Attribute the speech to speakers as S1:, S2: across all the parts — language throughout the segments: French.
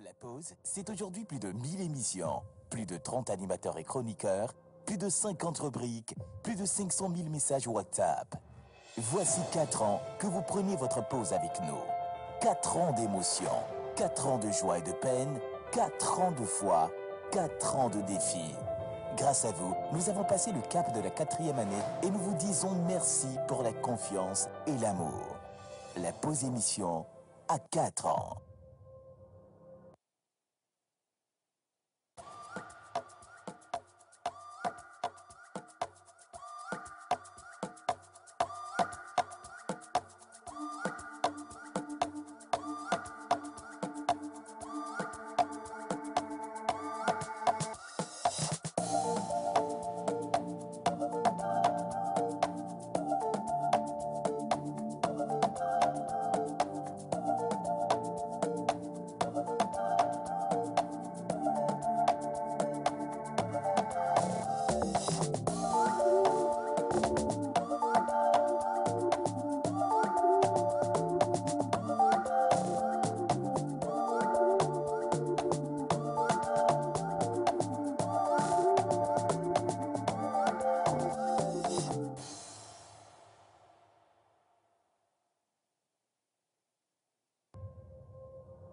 S1: La pause, c'est aujourd'hui plus de 1000 émissions, plus de 30 animateurs et chroniqueurs, plus de 50 rubriques, plus de 500 000 messages WhatsApp. Voici 4 ans que vous preniez votre pause avec nous. 4 ans d'émotion, 4 ans de joie et de peine, 4 ans de foi, 4 ans de défis. Grâce à vous, nous avons passé le cap de la 4e année et nous vous disons merci pour la confiance et l'amour. La pause émission à 4 ans.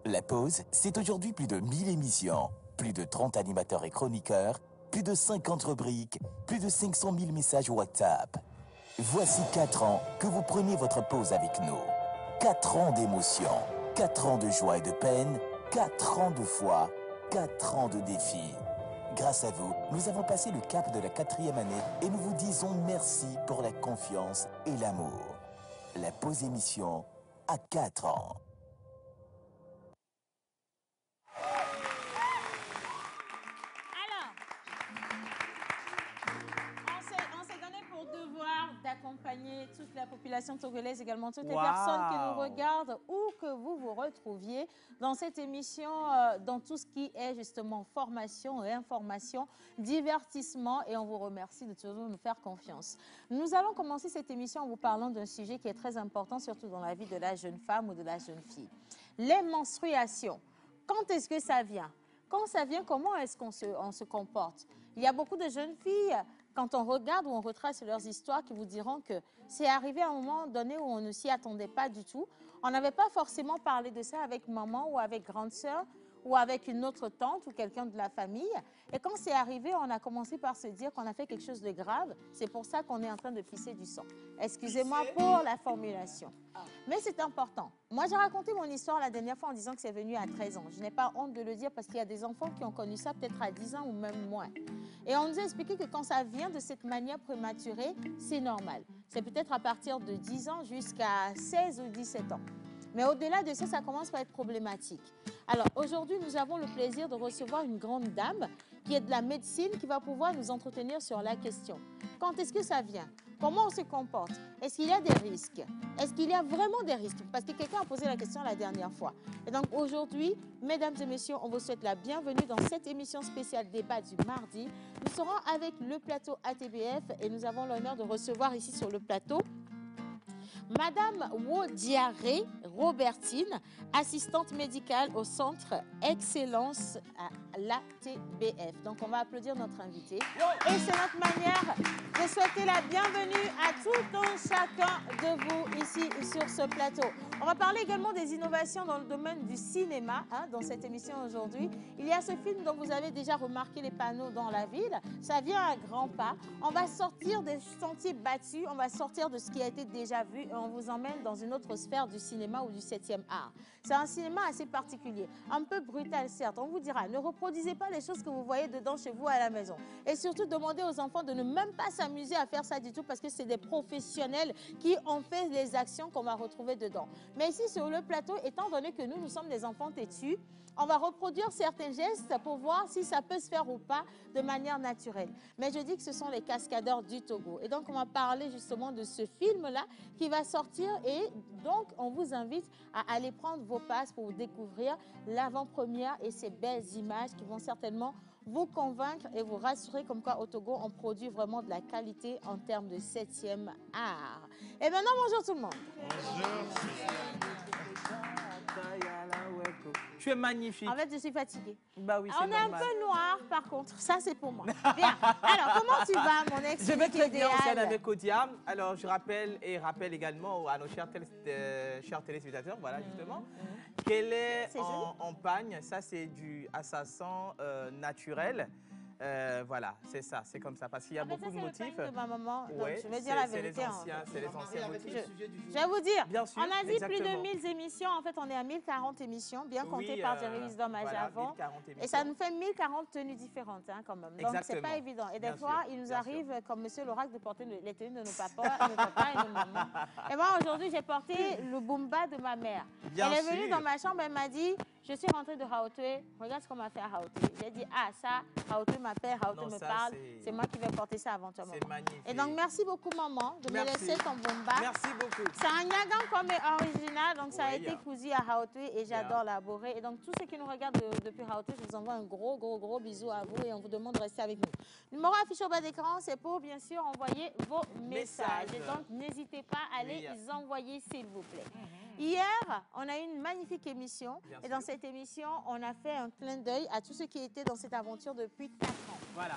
S1: La pause, c'est aujourd'hui plus de 1000 émissions, plus de 30 animateurs et chroniqueurs, plus de 50 rubriques, plus de 500 000 messages WhatsApp. Voici 4 ans que vous preniez votre pause avec nous. 4 ans d'émotion, 4 ans de joie et de peine, 4 ans de foi, 4 ans de défis. Grâce à vous, nous avons passé le cap de la 4e année et nous vous disons merci pour la confiance et l'amour. La pause émission à 4 ans.
S2: D'accompagner toute la population togolaise, également toutes les personnes qui nous regardent, où que vous vous retrouviez dans cette émission, dans tout ce qui est justement formation et information, divertissement, et on vous remercie de toujours nous faire confiance. Nous allons commencer cette émission en vous parlant d'un sujet qui est très important, surtout dans la vie de la jeune femme ou de la jeune fille. Les menstruations. Quand est-ce que ça vient? Quand ça vient, comment est-ce qu'on se comporte? Il y a beaucoup de jeunes filles, quand on regarde ou on retrace leurs histoires, qui vous diront que c'est arrivé à un moment donné où on ne s'y attendait pas du tout. On n'avait pas forcément parlé de ça avec maman ou avec grande sœur ou avec une autre tante ou quelqu'un de la famille. Et quand c'est arrivé, on a commencé par se dire qu'on a fait quelque chose de grave. C'est pour ça qu'on est en train de pisser du sang. Excusez-moi pour la formulation. Mais c'est important. Moi, j'ai raconté mon histoire la dernière fois en disant que c'est venu à 13 ans. Je n'ai pas honte de le dire parce qu'il y a des enfants qui ont connu ça peut-être à 10 ans ou même moins. Et on nous a expliqué que quand ça vient de cette manière prématurée, c'est normal. C'est peut-être à partir de 10 ans jusqu'à 16 ou 17 ans. Mais au-delà de ça, ça commence par être problématique. Alors aujourd'hui, nous avons le plaisir de recevoir une grande dame qui est de la médecine qui va pouvoir nous entretenir sur la question. Quand est-ce que ça vient? Comment on se comporte? Est-ce qu'il y a des risques? Est-ce qu'il y a vraiment des risques? Parce que quelqu'un a posé la question la dernière fois. Et donc aujourd'hui, mesdames et messieurs, on vous souhaite la bienvenue dans cette émission spéciale débat du mardi. Nous serons avec le plateau ATBF et nous avons l'honneur de recevoir ici sur le plateau Madame Wodiaré Robertine, assistante médicale au centre Excellence à l'ATBF. Donc, on va applaudir notre invité. Et c'est notre manière de souhaiter la bienvenue à tout un chacun de vous ici sur ce plateau. On va parler également des innovations dans le domaine du cinéma, dans cette émission aujourd'hui. Il y a ce film dont vous avez déjà remarqué les panneaux dans la ville. Ça vient à grands pas. On va sortir des sentiers battus, on va sortir de ce qui a été déjà vu et on vous emmène dans une autre sphère du cinéma ou du 7e art. C'est un cinéma assez particulier, un peu brutal certes. On vous dira, ne reproduisez pas les choses que vous voyez dedans chez vous à la maison. Et surtout, demandez aux enfants de ne même pas s'amuser à faire ça du tout parce que c'est des professionnels qui ont fait les actions qu'on va retrouver dedans. Mais ici, sur le plateau, étant donné que nous sommes des enfants têtus, on va reproduire certains gestes pour voir si ça peut se faire ou pas de manière naturelle. Mais je dis que ce sont les cascadeurs du Togo. Et donc, on va parler justement de ce film-là qui va sortir. Et donc, on vous invite à aller prendre vos passes pour vous découvrir l'avant-première et ces belles images qui vont certainement vous convaincre et vous rassurer comme quoi au Togo, on produit vraiment de la qualité en termes de 7e art. Et maintenant, bonjour tout le monde.
S3: Bonjour. Tu es magnifique.
S2: En fait, je suis fatiguée.
S3: Bah oui, c'est
S2: On est un
S3: normal.
S2: peu noir, par contre. Ça, c'est pour moi. Bien. Alors, comment tu vas, mon ex?
S3: Je vais très bien,
S2: idéal?
S3: Océane, avec Odia. Alors, je rappelle également à nos chers téléspectateurs, voilà, justement, qu'elle est en pagne. Ça, c'est du assassin naturel. Voilà, c'est ça, c'est comme ça, parce qu'il y a beaucoup de motifs.
S2: C'est le de ma maman, donc
S3: Ouais,
S2: je vais dire la vérité.
S3: C'est les anciens motifs.
S2: Je vais vous dire,
S3: Bien sûr,
S2: on a dit plus de
S3: exactement.
S2: 1000 émissions. En fait, on est à 1040 émissions, bien comptées
S3: Oui,
S2: par Jerry Wisdom à
S3: voilà,
S2: Javon.
S3: 1040
S2: Et
S3: émissions.
S2: ça nous fait 1040 tenues différentes, hein, quand même. Donc, c'est
S3: Exactement.
S2: pas évident. Et des
S3: Bien
S2: fois,
S3: sûr,
S2: il nous
S3: bien
S2: arrive, comme Monsieur l'Oracle, de porter les tenues de nos papas et nos mamans. Et moi, aujourd'hui, j'ai porté le Bumba de ma mère.
S3: Bien
S2: Elle est venue
S3: sûr.
S2: dans ma chambre, elle m'a dit, je suis rentrée de Haotue, regarde ce qu'on m'a fait à Haotue. J'ai dit, ah, ça, Haotue m'appelle, Haotue
S3: Non,
S2: me
S3: ça,
S2: parle. C'est moi qui vais porter ça avant toi, maman.
S3: C'est magnifique.
S2: Et donc, merci beaucoup, maman, de me
S3: Merci.
S2: laisser ton Bumba.
S3: Merci beaucoup.
S2: C'est un Nyagan comme original, donc ça a
S3: Oui.
S2: été cousu à Haotue et j'adore l'aborer. Et donc, tous ceux qui nous regardent depuis Haotue, je vous envoie un gros bisou à vous et on vous demande de rester avec nous. Le numéro affiché au bas d'écran, c'est pour, bien sûr, envoyer vos messages. Et donc, n'hésitez pas à les envoyer, s'il vous plaît. Hier, on a eu une magnifique émission. Et dans cette émission, on a fait un clin d'œil à tous ceux qui étaient dans cette aventure depuis 4 ans.
S3: Voilà.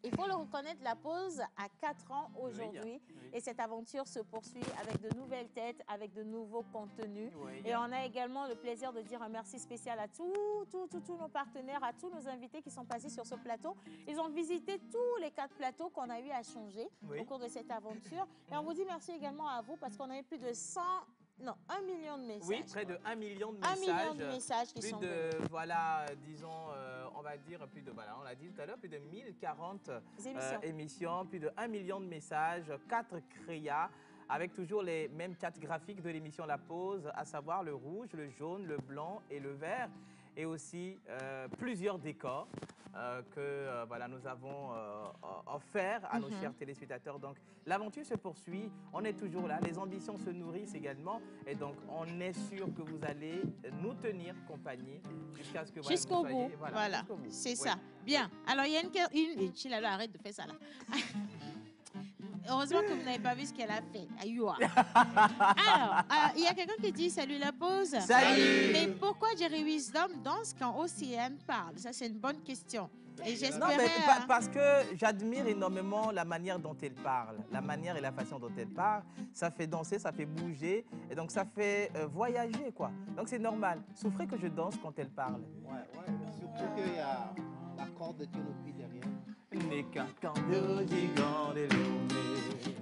S2: Il faut le reconnaître, la pause a 4 ans aujourd'hui. Et cette aventure se poursuit avec de nouvelles têtes, avec de nouveaux contenus. Et on a également le plaisir de dire un merci spécial à tous nos partenaires, à tous nos invités qui sont passés sur ce plateau. Ils ont visité tous les 4 plateaux qu'on a eu à changer au cours de cette aventure. Et on vous dit merci également à vous parce qu'on a eu plus de 1 million de messages.
S3: Oui, près de 1 million de
S2: 1
S3: messages.
S2: million de messages qui sont venus.
S3: Voilà, disons, on va dire plus de, voilà, on l'a dit tout à l'heure, plus de 1040 émissions, plus de 1 million de messages, 4 créas, avec toujours les mêmes 4 graphiques de l'émission La Pause, à savoir le rouge, le jaune, le blanc et le vert, et aussi plusieurs décors que voilà, nous avons offerts à nos chers téléspectateurs. Donc, l'aventure se poursuit, on est toujours là, les ambitions se nourrissent également, et donc on est sûr que vous allez nous tenir compagnie jusqu'à ce que
S2: jusqu'au
S3: vous
S2: bout.
S3: soyez,
S2: Voilà, c'est ça. Bien. Alors, il y a une Chilalo, arrête de faire ça là. Heureusement que vous n'avez pas vu ce qu'elle a fait. Alors, il y a quelqu'un qui dit salut la pause.
S3: Salut.
S2: Mais pourquoi Jerry Wisdom danse quand Océane parle? Ça, c'est une bonne question. Et
S3: Non,
S2: j'espérais...
S3: mais parce que j'admire énormément la manière dont elle parle. La manière et la façon dont elle parle, ça fait danser, ça fait bouger, et donc ça fait voyager, quoi. Donc c'est normal. Souffrez que je danse quand elle parle.
S4: Ouais. Surtout qu'il y a la corde de Tinopi derrière.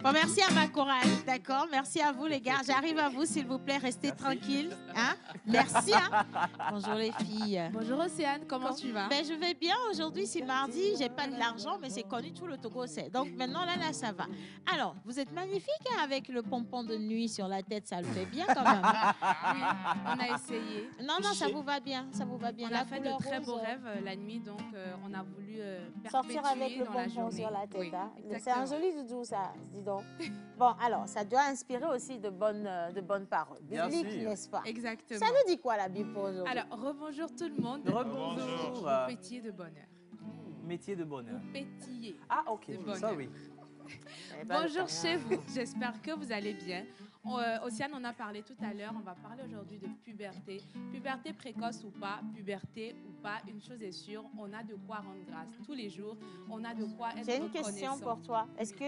S2: Bon, merci à ma chorale, d'accord? Merci à vous, les gars. J'arrive à vous, s'il vous plaît. Restez tranquilles. Hein? Merci. Hein? Bonjour, les filles.
S5: Bonjour, Océane. Comment tu vas?
S2: Ben, je vais bien. Aujourd'hui, c'est mardi. J'ai pas de l'argent, mais c'est connu, tout le Togo sait. Donc, maintenant, là, ça va. Alors, vous êtes magnifique hein, avec le pompon de nuit sur la tête. Ça le fait bien, quand même.
S5: Oui, on a essayé.
S2: Non, ça vous va bien. Ça vous va bien.
S5: On a fait de très beaux rêves la nuit, donc on a voulu
S2: sortir avec le pompon sur la tête. Hein. C'est un joli doudou, ça, dis donc. Bon, alors, ça doit inspirer aussi de bonnes paroles. Bibliques, n'est-ce pas?
S5: Exactement.
S2: Ça nous dit quoi, la Bible, pour aujourd'hui?
S5: Alors, rebonjour tout le monde.
S3: Rebonjour.
S5: Vous pétillez de bonheur.
S3: Métier de bonheur.
S5: Vous pétillez.
S3: Ah, ok.
S5: de bonheur.
S3: Sorry.
S5: Bonjour chez vous. J'espère que vous allez bien. Océane, on a parlé tout à l'heure. On va parler aujourd'hui de puberté. Puberté précoce ou pas, puberté ou pas, une chose est sûre, on a de quoi rendre grâce tous les jours. On a de quoi être
S2: J'ai une question pour toi. Est-ce que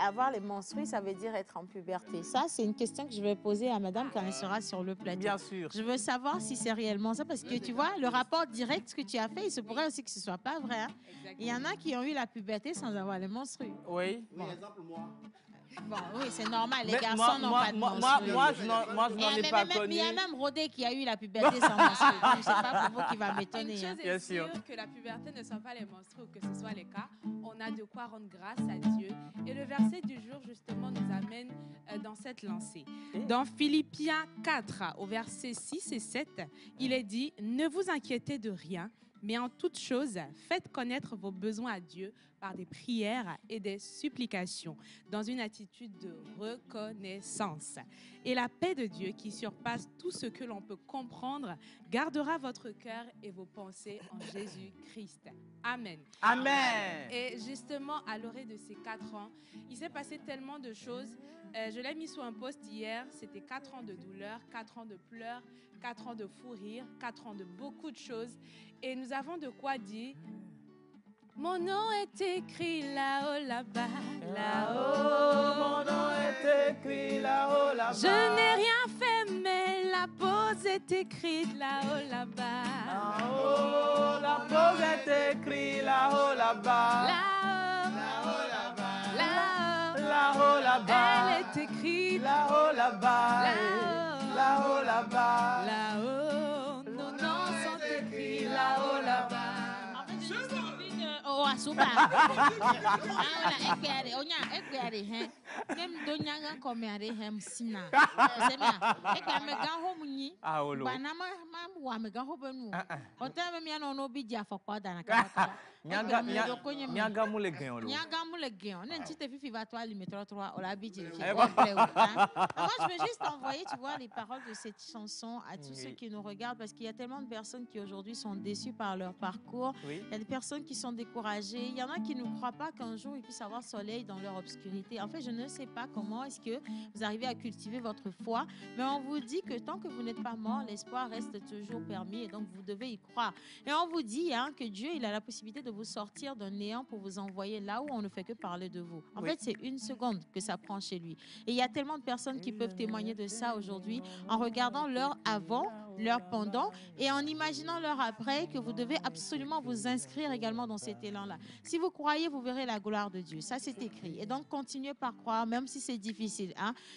S2: avoir les menstrues, ça veut dire être en puberté? Ça, c'est une question que je vais poser à madame quand elle sera sur le plateau.
S3: Bien sûr.
S2: Je veux savoir si c'est réellement ça, parce que tu vois, le rapport direct que tu as fait, il se pourrait aussi que ce ne soit pas vrai. Hein? Il y en a qui ont eu la puberté sans avoir les menstrues.
S3: Oui.
S4: Oui, exemple, moi.
S2: Bon, oui, c'est normal. Les
S3: Mais
S2: garçons n'ont pas de menstrues.
S3: moi, je n'en ai pas connu.
S2: Il y a même Rodé qui a eu la puberté sans menstrues. Je ne sais pas pour vous qui va m'étonner.
S5: Une
S2: Hein.
S5: chose est sûre, que la puberté ne soit pas les menstrues ou que ce soit les cas, on a de quoi rendre grâce à Dieu. Et le verset du jour, justement, nous amène dans cette lancée. Dans Philippiens 4, au verset 6 et 7, il est dit « Ne vous inquiétez de rien, mais en toute chose, faites connaître vos besoins à Dieu par des prières et des supplications, dans une attitude de reconnaissance. Et la paix de Dieu, qui surpasse tout ce que l'on peut comprendre, gardera votre cœur et vos pensées en Jésus-Christ. Amen.
S3: Amen.
S5: Et justement, à l'orée de ces 4 ans, il s'est passé tellement de choses. Je l'ai mis sur un post hier, c'était 4 ans de douleur, 4 ans de pleurs, 4 ans de fou rire, 4 ans de beaucoup de choses. Et nous avons de quoi dire. Mon nom est écrit là-haut, là-bas, là-haut.
S3: Mon nom est écrit là-haut, là-bas.
S5: Je n'ai rien fait, mais la pause est écrite là-haut, là-bas.
S3: Là-haut, la pause est écrite là-haut, là-bas.
S5: Là-haut,
S3: Là-haut, là-bas.
S5: là-haut,
S3: Là-haut, là-bas.
S5: elle est écrite
S3: Là-haut, là-bas.
S5: là-haut,
S3: Là-haut, là-bas.
S5: là-haut. Nos noms sont écrits là-haut, là-bas.
S2: Oh, asuba. Ahora ekpere, onya ekpere he. Kem donyanga komere hem sina. Semia. Ekpere me gan ho munyi.
S3: Ah, olo.
S2: Bana ma wa me gan ho benu. Ota me no no bi dia fokwa dana kaka.
S3: Nyaga mule gen olo.
S2: Nyaga mule gen. Ne ntite fifi va toi li mettre 3 ola bi di. Moi je veux juste envoyer, tu vois, les paroles de cette chanson à tous ceux qui nous regardent, parce qu'il y a tellement de personnes qui aujourd'hui sont déçues par leur parcours.
S3: Oui.
S2: Il y a des personnes qui sont découragées. Il y en a qui ne croient pas qu'un jour ils puissent avoir soleil dans leur obscurité. En fait, je ne sais pas comment est-ce que vous arrivez à cultiver votre foi, mais on vous dit que tant que vous n'êtes pas mort, l'espoir reste toujours permis, et donc vous devez y croire. Et on vous dit que Dieu, il a la possibilité de vous sortir d'un néant pour vous envoyer là où on ne fait que parler de vous. En fait, c'est 1 seconde que ça prend chez lui. Et il y a tellement de personnes qui peuvent témoigner de ça aujourd'hui en regardant leur avant, leur pendant et en imaginant leur après, que vous devez absolument vous inscrire également dans cet élan-là. Si vous croyez, vous verrez la gloire de Dieu. Ça, c'est écrit. Et donc, continuez par croire, même si c'est difficile.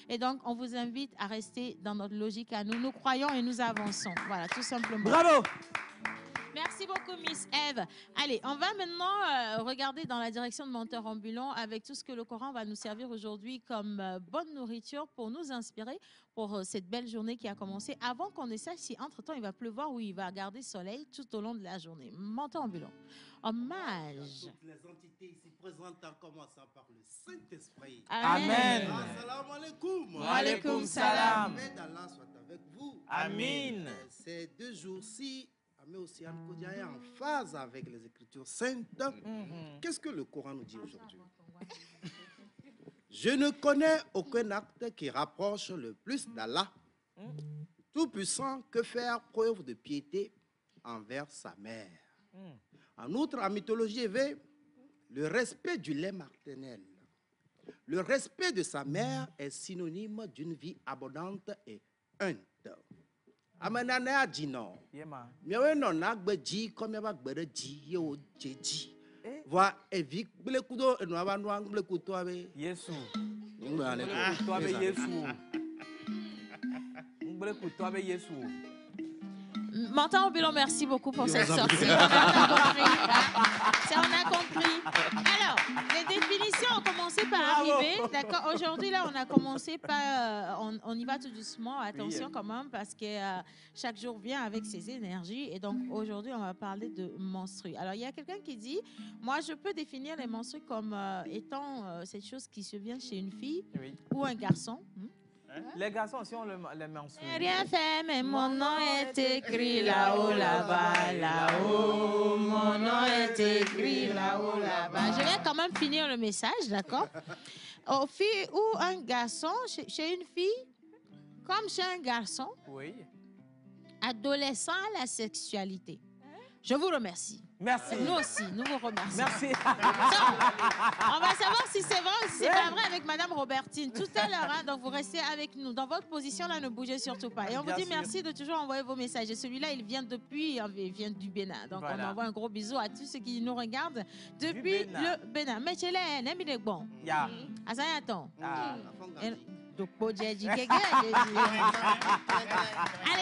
S2: Et donc, on vous invite à rester dans notre logique à nous. Nous croyons et nous avançons. Voilà, tout simplement.
S3: Bravo.
S2: Merci beaucoup, Miss Eve. Allez, on va maintenant regarder dans la direction de Menteur Ambulant avec tout ce que le Coran va nous servir aujourd'hui comme bonne nourriture pour nous inspirer pour cette belle journée qui a commencé. Avant qu'on ne sache si entre-temps il va pleuvoir ou il va garder soleil tout au long de la journée. Menteur Ambulant. Hommage.
S4: Toutes les entités ici présentes en commençant par le Saint-Esprit.
S3: Amen.
S4: Assalamu alaikum.
S3: Wa alaikum salam.
S4: La paix d'Allah soit avec vous.
S3: Amin.
S4: Ces 2 jours-ci, Amé Océane Kodia est en phase avec les Écritures saintes. Qu'est-ce que le Coran nous dit aujourd'hui? Je ne connais aucun acte qui rapproche le plus d'Allah, tout-puissant, que faire preuve de piété envers sa mère. En outre, en mythologie éveillée, le respect du lait maternel, le respect de sa mère est synonyme d'une vie abondante et humble. Amenane a dit non. Miawe non na gbeji comme ba gbere ji ye o jeji. Voa evi gbele kudo enu aba no angle kuto abe.
S3: Yesu.
S4: Ngale
S3: Kuto abe Yesu. Ngbele kuto abe Yesu.
S2: Menteur Ambulant, merci beaucoup pour cette sortie. On a compris. Alors, les définitions ont commencé par arriver. D'accord. Aujourd'hui, là, on a commencé par... on y va tout doucement. Attention quand même, parce que chaque jour vient avec ses énergies. Et donc, aujourd'hui, on va parler de menstrues. Alors, il y a quelqu'un qui dit, moi, je peux définir les menstrues comme étant cette chose qui se vient chez une fille ou un garçon.
S3: Les garçons, si on les mentionne.
S2: Rien fait, mais mon nom est écrit là-haut, là-bas, là-haut. Mon nom est écrit là-haut, là-bas. Je vais quand même finir le message, d'accord? Aux filles ou un garçon, chez une fille, comme chez un garçon, adolescent à la sexualité. Je vous remercie.
S3: Merci.
S2: Nous aussi, nous vous remercions.
S3: Merci.
S2: Donc, on va savoir si c'est vrai ou si c'est pas vrai avec Madame Robertine tout à l'heure. Donc, vous restez avec nous. Dans votre position, là, ne bougez surtout pas. Et on vous dit merci de toujours envoyer vos messages. Et celui-là, il vient du Bénin. Donc, on envoie un gros bisou à tous ceux qui nous regardent depuis le Bénin. Mais chez les n'aimez bon.
S3: Ya.
S2: Asayaton. Allez,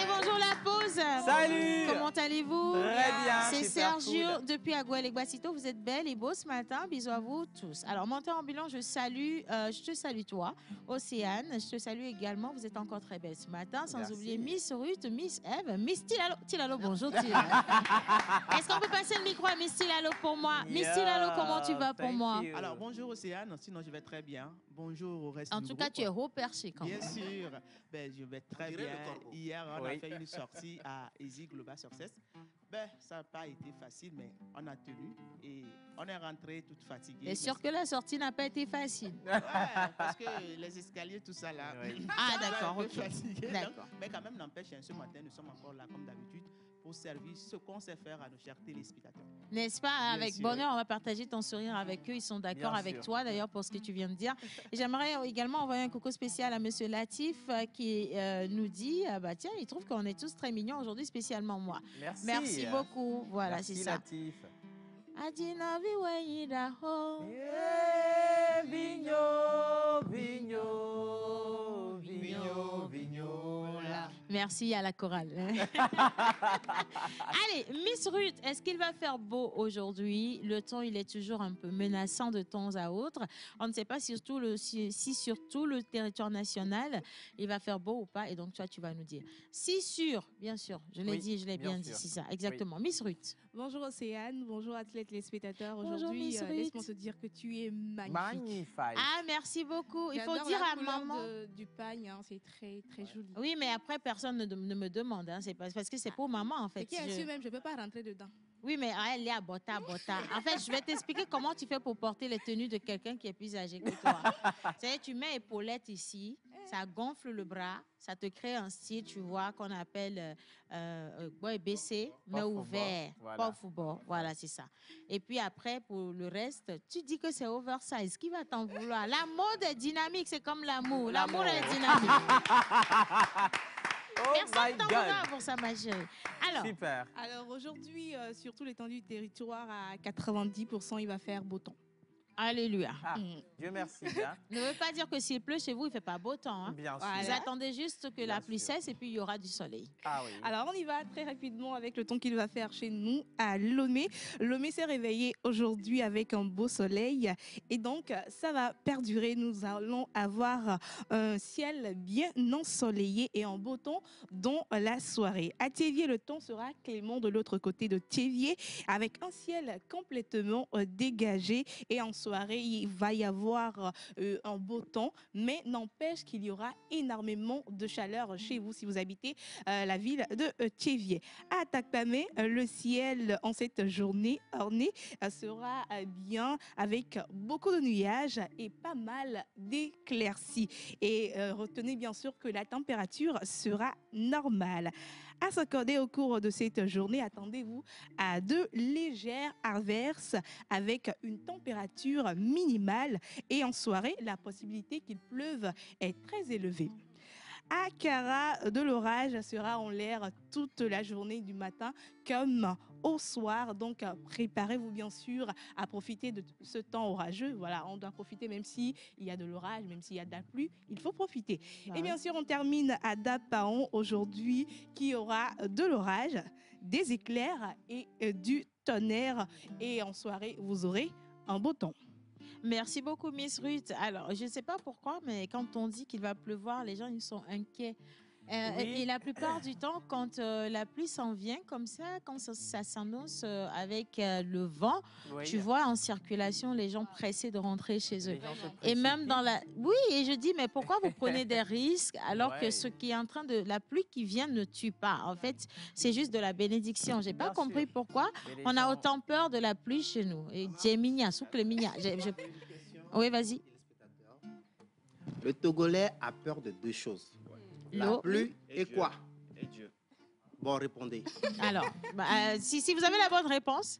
S2: bonjour la pause.
S3: Salut.
S2: Comment allez-vous?
S3: Très bien.
S2: C'est Sergio Bonjour depuis Agouel et Guacito. Vous êtes belles et beaux ce matin. Bisous à vous tous. Alors, monteur ambulant, je te salue toi, Océane. Je te salue également. Vous êtes encore très belle ce matin. Sans oublier Miss Ruth, Miss Eve, Miss Tilalo. Tilalo, bonjour Tilalo. Est-ce qu'on peut passer le micro à Miss Tilalo pour moi? Miss Tilalo, comment tu vas pour moi?
S6: Alors, bonjour Océane. Sinon, je vais très bien. Bonjour au reste
S2: En
S6: du
S2: tout
S6: groupe.
S2: cas, tu es haut perché quand même.
S6: Bien sûr. Ben, je vais très bien. Hier, on a fait une sortie à Easy Global Success. Ben, ça n'a pas été facile, mais on a tenu et on est rentré toute fatiguée.
S2: Et sûr que la sortie n'a pas été facile.
S6: Ouais, parce que les escaliers, tout ça là.
S2: Ah, d'accord, ok.
S6: D'accord. Mais quand même, n'empêche, ce matin, nous sommes encore là comme d'habitude pour servir ce qu'on sait faire à nos chers téléspectateurs.
S2: N'est-ce pas?
S6: Bien
S2: Avec
S6: sûr.
S2: bonheur, on va partager ton sourire avec eux. Ils sont d'accord
S3: Bien
S2: avec
S3: sûr.
S2: toi, d'ailleurs, pour ce que tu viens de dire. Et j'aimerais également envoyer un coucou spécial à Monsieur Latif qui nous dit, bah tiens, il trouve qu'on est tous très mignons aujourd'hui, spécialement moi.
S3: Merci.
S2: Merci beaucoup. Voilà, c'est
S3: Merci,
S2: ça.
S3: Latif.
S2: Adinavi Wayidaho.
S3: Yeah, vigno, vigno, vigno, vigno.
S2: Merci à la chorale. Allez, Miss Ruth, est-ce qu'il va faire beau aujourd'hui? Le temps, il est toujours un peu menaçant de temps à autre. On ne sait pas si sur tout le territoire national, il va faire beau ou pas. Et donc, toi, tu vas nous dire. Si sûr, bien sûr. Je l'ai
S3: Oui,
S2: dit, je l'ai bien
S3: bien
S2: dit,
S3: sûr.
S2: c'est ça. Exactement. Miss Ruth.
S5: Bonjour Océane, bonjour athlètes les spectateurs.
S2: Bonjour,
S5: Aujourd'hui,
S2: Miss Ruth.
S5: laisse-moi te dire que tu es magnifique.
S3: Magnifique.
S2: Ah, merci beaucoup. Il faut
S5: J'adore
S2: dire
S5: la
S2: à
S5: couleur
S2: maman.
S5: du pagne, hein, c'est très très joli.
S2: Oui, mais après, personne ne me demande. Hein. C'est parce que c'est pour maman, en
S5: C'est
S2: fait.
S5: qui a su même, je ne peux pas rentrer dedans.
S2: Oui, mais elle est à Bota, Bota. En fait, je vais t'expliquer comment tu fais pour porter les tenues de quelqu'un qui est plus âgé que toi. C'est-à-dire, tu mets épaulettes ici, ça gonfle le bras, ça te crée un style, tu vois, qu'on appelle baissé, mais
S3: Puff
S2: ouvert.
S3: voilà.
S2: Pas au football. Voilà, c'est ça. Et puis après, pour le reste, tu dis que c'est oversize. Qui va t'en vouloir? La mode est dynamique, c'est comme l'amour. L'amour est dynamique.
S3: Oh
S2: Personne
S3: my
S2: t'en
S3: God.
S2: voudra pour ça, ma chérie. Alors,
S3: Super.
S5: Alors aujourd'hui, sur tout l'étendue du territoire, à 90%, il va faire beau temps.
S2: alléluia.
S3: Ah, Dieu merci. Hein.
S2: Ne veut pas dire que s'il pleut chez vous, il ne fait pas beau temps. Hein.
S3: Bien sûr.
S5: Voilà.
S2: Vous attendez juste que la
S3: Bien
S2: pluie
S3: sûr.
S2: cesse et puis il y aura du soleil.
S3: Ah oui.
S5: Alors on y va très rapidement avec le temps qu'il va faire chez nous à Lomé. Lomé s'est réveillé aujourd'hui avec un beau soleil et donc ça va perdurer. Nous allons avoir un ciel bien ensoleillé et en beau temps dans la soirée. À Thiévier, le temps sera clément de l'autre côté de Thiévier avec un ciel complètement dégagé et en soirée il va y avoir un beau temps, mais n'empêche qu'il y aura énormément de chaleur chez vous si vous habitez la ville de Thiévier. À Takpamé, le ciel en cette journée orné sera bien avec beaucoup de nuages et pas mal d'éclaircies. Et retenez bien sûr que la température sera normale. À s'accorder au cours de cette journée, attendez-vous à de légères averses avec une température minimale et en soirée, la possibilité qu'il pleuve est très élevée. À Kara, de l'orage sera en l'air toute la journée du matin comme au soir. Donc, préparez-vous bien sûr à profiter de ce temps orageux. Voilà, on doit profiter même s'il y a de l'orage, même s'il y a de la pluie, il faut profiter. Et bien sûr, on termine à Dapaon aujourd'hui qui aura de l'orage, des éclairs et du tonnerre. Et en soirée, vous aurez un beau temps.
S2: Merci beaucoup, Miss Ruth. Alors, je ne sais pas pourquoi, mais quand on dit qu'il va pleuvoir, les gens ils sont inquiets.
S3: Oui.
S2: Et la plupart du temps, quand la pluie s'en vient comme ça, quand ça s'annonce avec le vent,
S3: Oui.
S2: tu vois en circulation les gens pressés de rentrer chez eux.
S3: Les gens se
S2: Et même
S3: précipitent.
S2: dans la... Oui, et je dis, mais pourquoi vous prenez des risques alors que
S3: Ouais.
S2: ce qui est en train de... La pluie qui vient ne tue pas. En fait, c'est juste de la bénédiction. J'ai pas
S3: Bien
S2: compris
S3: sûr.
S2: pourquoi
S3: Et les
S2: on a
S3: gens-
S2: autant peur de la pluie chez nous. Et Djeminia, Souklemia. Oui, vas-y.
S4: Le Togolais a peur de deux choses. La
S2: L'eau.
S4: pluie et
S6: Dieu.
S4: quoi?
S6: Et Dieu.
S4: Bon, répondez.
S2: Alors, si vous avez la bonne réponse,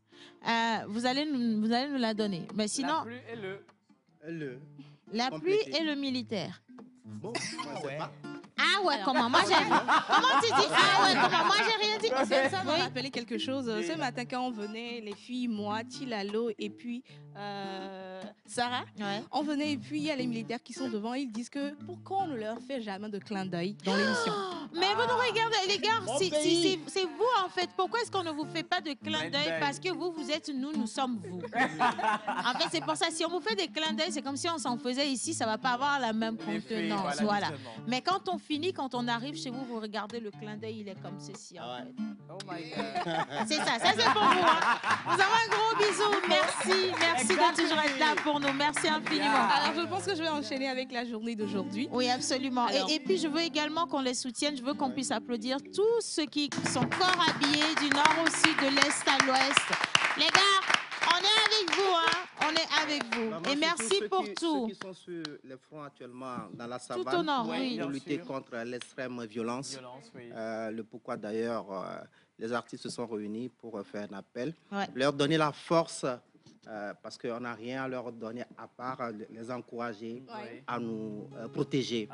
S2: vous allez nous la donner. Mais sinon,
S3: La pluie et le.
S4: Le.
S2: la pluie
S4: complétez.
S2: et le militaire.
S4: Bon, moi, je sais pas.
S2: Ah ouais, comment? Moi, j'ai... Comment tu dis? Ah ouais, comment? Moi, j'ai rien dit.
S5: Ça m'a rappelé quelque chose. Ce matin, quand on venait, les filles, moi, Tilalo et puis Sarah, on venait et puis il y a les militaires qui sont devant. Ils disent que pourquoi on ne leur fait jamais de clin d'œil dans l'émission?
S2: Mais vous nous regardez, les gars, c'est vous en fait. Pourquoi est-ce qu'on ne vous fait pas de clin d'œil? Parce que vous êtes nous, nous sommes vous. En fait, c'est pour ça. Si on vous fait des clins d'œil, c'est comme si on s'en faisait ici, ça va pas avoir la même contenance. Voilà. Mais quand on finit, quand on arrive chez vous, vous regardez le clin d'œil, il est comme ceci. En fait.
S3: Oh my God.
S2: C'est ça c'est pour vous. Hein. Vous avez un gros bisou. Merci de toujours être là pour nous. Merci infiniment.
S5: Alors, je pense que je vais enchaîner avec la journée d'aujourd'hui.
S2: Oui, absolument. Et puis, je veux également qu'on les soutienne. Je veux qu'on puisse applaudir tous ceux qui sont corps habillés du nord au sud, de l'est à l'ouest. Les gars, on est avec vous, hein. On est avec vous. Et merci pour tout.
S4: Ceux qui sont sur les fronts actuellement dans la savane.
S2: Tout au nord, oui.
S4: Pour lutter contre l'extrême violence. Le pourquoi d'ailleurs les artistes se sont réunis pour faire un appel. Leur donner la force. Parce qu'on n'a rien à leur donner à part les encourager à nous protéger.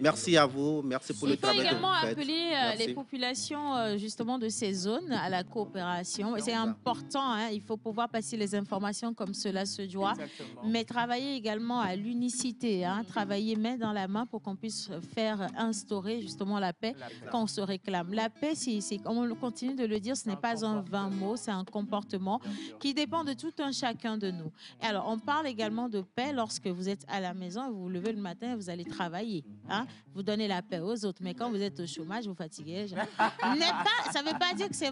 S4: Merci à vous, merci pour le travail que vous faites.
S2: Il faut également appeler les populations justement de ces zones à la coopération. C'est important, hein, il faut pouvoir passer les informations comme cela se doit, mais travailler également à l'unicité, hein, travailler main dans la main pour qu'on puisse faire instaurer justement la paix quand on se réclame. La paix, comme on continue de le dire, ce n'est pas un vain mot, c'est un comportement qui dépend de tout un chacun de nous. Et alors, on parle également de paix lorsque vous êtes à la maison et vous vous levez le matin et vous allez travailler. Hein? Vous donnez la paix aux autres. Mais quand vous êtes au chômage, vous fatiguez. Ça ne veut pas dire que c'est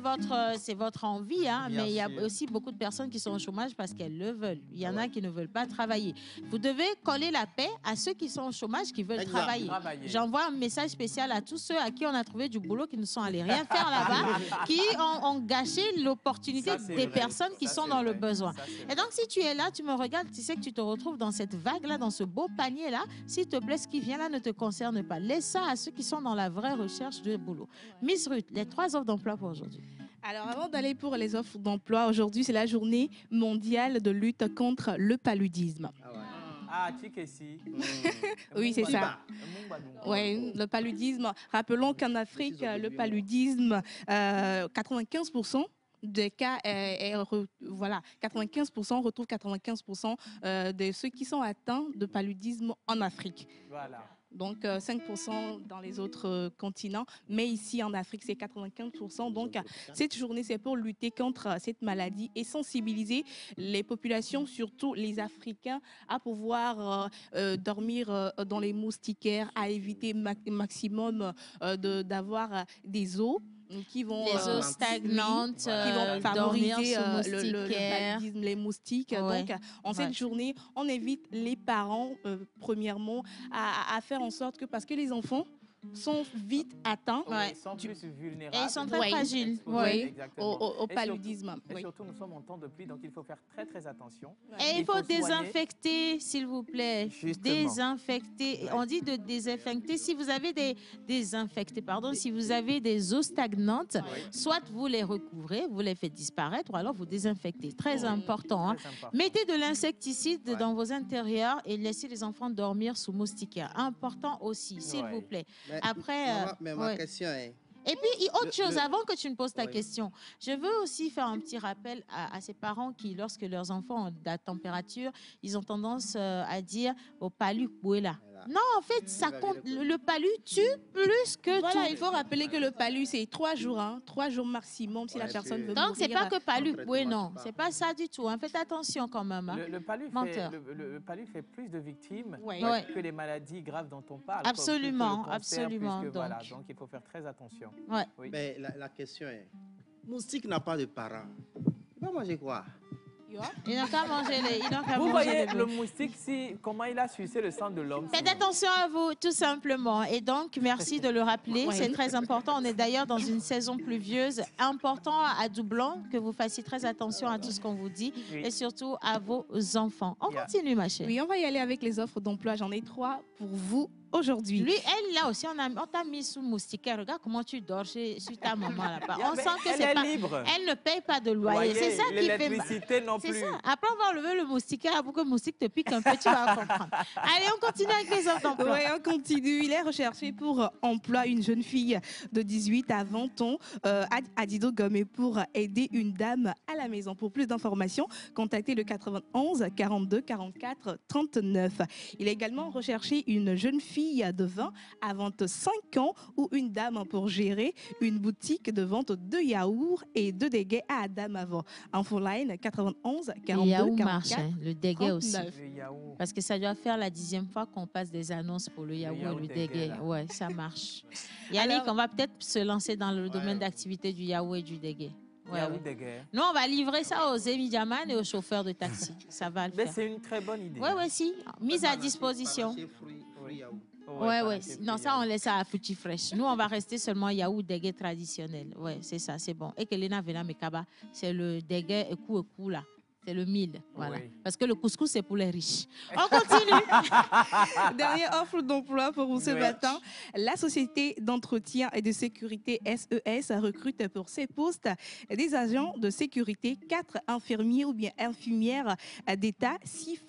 S2: votre envie, hein, mais il y a aussi beaucoup de personnes qui sont au chômage parce qu'elles le veulent. Il y en a qui ne veulent pas travailler. Vous devez coller la paix à ceux qui sont au chômage, qui veulent travailler. J'envoie un message spécial à tous ceux à qui on a trouvé du boulot, qui ne sont allés rien faire là-bas, qui ont gâché l'opportunité des personnes qui sont dans le besoin. Et donc, si tu es là, tu me regardes, tu sais que tu te retrouves dans cette vague-là, dans ce beau panier-là. S'il te plaît, ce qui vient là ne te concerne pas. Laisse ça à ceux qui sont dans la vraie recherche de boulot. Miss Ruth, les 3 offres d'emploi pour aujourd'hui.
S5: Alors, avant d'aller pour les offres d'emploi, aujourd'hui, c'est la journée mondiale de lutte contre le paludisme.
S3: Ah, Tchikessi.
S5: Oui, c'est ça. Oui, le paludisme. Rappelons qu'en Afrique, le paludisme, 95% des cas, 95%, on retrouve 95% de ceux qui sont atteints de paludisme en Afrique. Voilà. Donc 5% dans les autres continents, mais ici en Afrique, c'est 95%. Donc cette journée, c'est pour lutter contre cette maladie et sensibiliser les populations, surtout les Africains, à pouvoir dormir dans les moustiquaires, à éviter maximum d'avoir des eaux qui vont
S2: les eaux stagnantes,
S5: qui vont favoriser le paludisme, les moustiques. Donc, en cette journée, on invite les parents, premièrement, à faire en sorte que, parce que les enfants sont vite atteints.
S3: Ils sont plus vulnérables.
S2: Et ils sont très fragiles
S5: au paludisme.
S3: Et surtout, nous sommes en temps de pluie, donc il faut faire très, très attention.
S2: Et il faut désinfecter, s'il vous plaît. Désinfecter. On dit de désinfecter. Si vous avez si vous avez des eaux stagnantes, soit vous les recouvrez, vous les faites disparaître, ou alors vous désinfectez. Très important. Hein. Mettez de l'insecticide dans vos intérieurs et laissez les enfants dormir sous moustiquaires. Important aussi, s'il vous plaît. Après,
S4: mais ma question est...
S2: Et puis, autre chose, avant que tu ne poses ta question, je veux aussi faire un petit rappel à ces parents qui, lorsque leurs enfants ont de la température, ils ont tendance à dire au palu là. Non, en fait, ça compte. Le palu tue plus que tout.
S5: Il faut rappeler que le palu, c'est 3 jours, 3 jours maximum si la personne veut mourir.
S2: Donc, c'est pas que palu, non, c'est pas ça du tout. Hein. Faites attention quand même. Hein.
S3: Le palu fait plus de victimes que les maladies graves dont on parle.
S2: Absolument, absolument.
S3: Donc, il faut faire très attention.
S4: Mais la question est, moustique n'a pas de parents. Il va manger quoi?
S2: Il n'a qu'à manger
S3: Vous voyez le moustique, comment il a sucé le sang de l'homme.
S2: Faites attention à vous, tout simplement. Et donc, merci de le rappeler. C'est très important. On est d'ailleurs dans une saison pluvieuse. Important à Doublon que vous fassiez très attention à tout ce qu'on vous dit et surtout à vos enfants. On continue, ma chérie.
S5: Oui, on va y aller avec les offres d'emploi. J'en ai 3 pour vous
S7: aujourd'hui.
S2: Lui, elle, là aussi, on t'a mis sous moustiquaire. Regarde comment tu dors sur ta maman là-bas. On sent que c'est pas...
S3: libre.
S2: Elle ne paye pas de loyer. C'est ça qui fait...
S3: L'électricité non plus.
S2: C'est ça. Après, on va enlever le moustiquaire pour que le moustique te pique un peu, tu vas comprendre. Allez, on continue avec les autres emplois.
S7: Oui, on continue. Il est recherché pour emploi une jeune fille de 18 à 20 ans à Dido Gomé pour aider une dame à la maison. Pour plus d'informations, contactez le 91 42 44 39. Il est également recherché une jeune fille de 20 à 25 ans ou une dame pour gérer une boutique de vente de yaourts et de déguets à Adamavo. Infoline 91 42 44
S2: marche, hein, le déguet
S7: 39.
S2: aussi. Parce que ça doit faire la 10e fois qu'on passe des annonces pour le yaourt et le déguet. Ouais, ça marche. Yannick, on va peut-être se lancer dans le domaine d'activité du yaourt et du déguet. Ouais, ouais. Nous, on va livrer ça aux émidiaman et aux chauffeurs de taxi. Ça va le faire.
S3: C'est une très bonne idée.
S2: Oui, oui, si. Mise à disposition. Ouais. Non, ça, on laisse ça à Futi Fresh. Nous, on va rester seulement yaourt déguet traditionnel. Ouais, c'est ça, c'est bon. Et que Lena Vena Mekaba, c'est le déguet coup là. C'est le 1000, voilà. Oui. Parce que le couscous, c'est pour les riches. On continue.
S7: Dernière offre d'emploi pour vous ce matin. La société d'entretien et de sécurité SES recrute pour ses postes des agents de sécurité, 4 infirmiers ou bien infirmières d'État, 6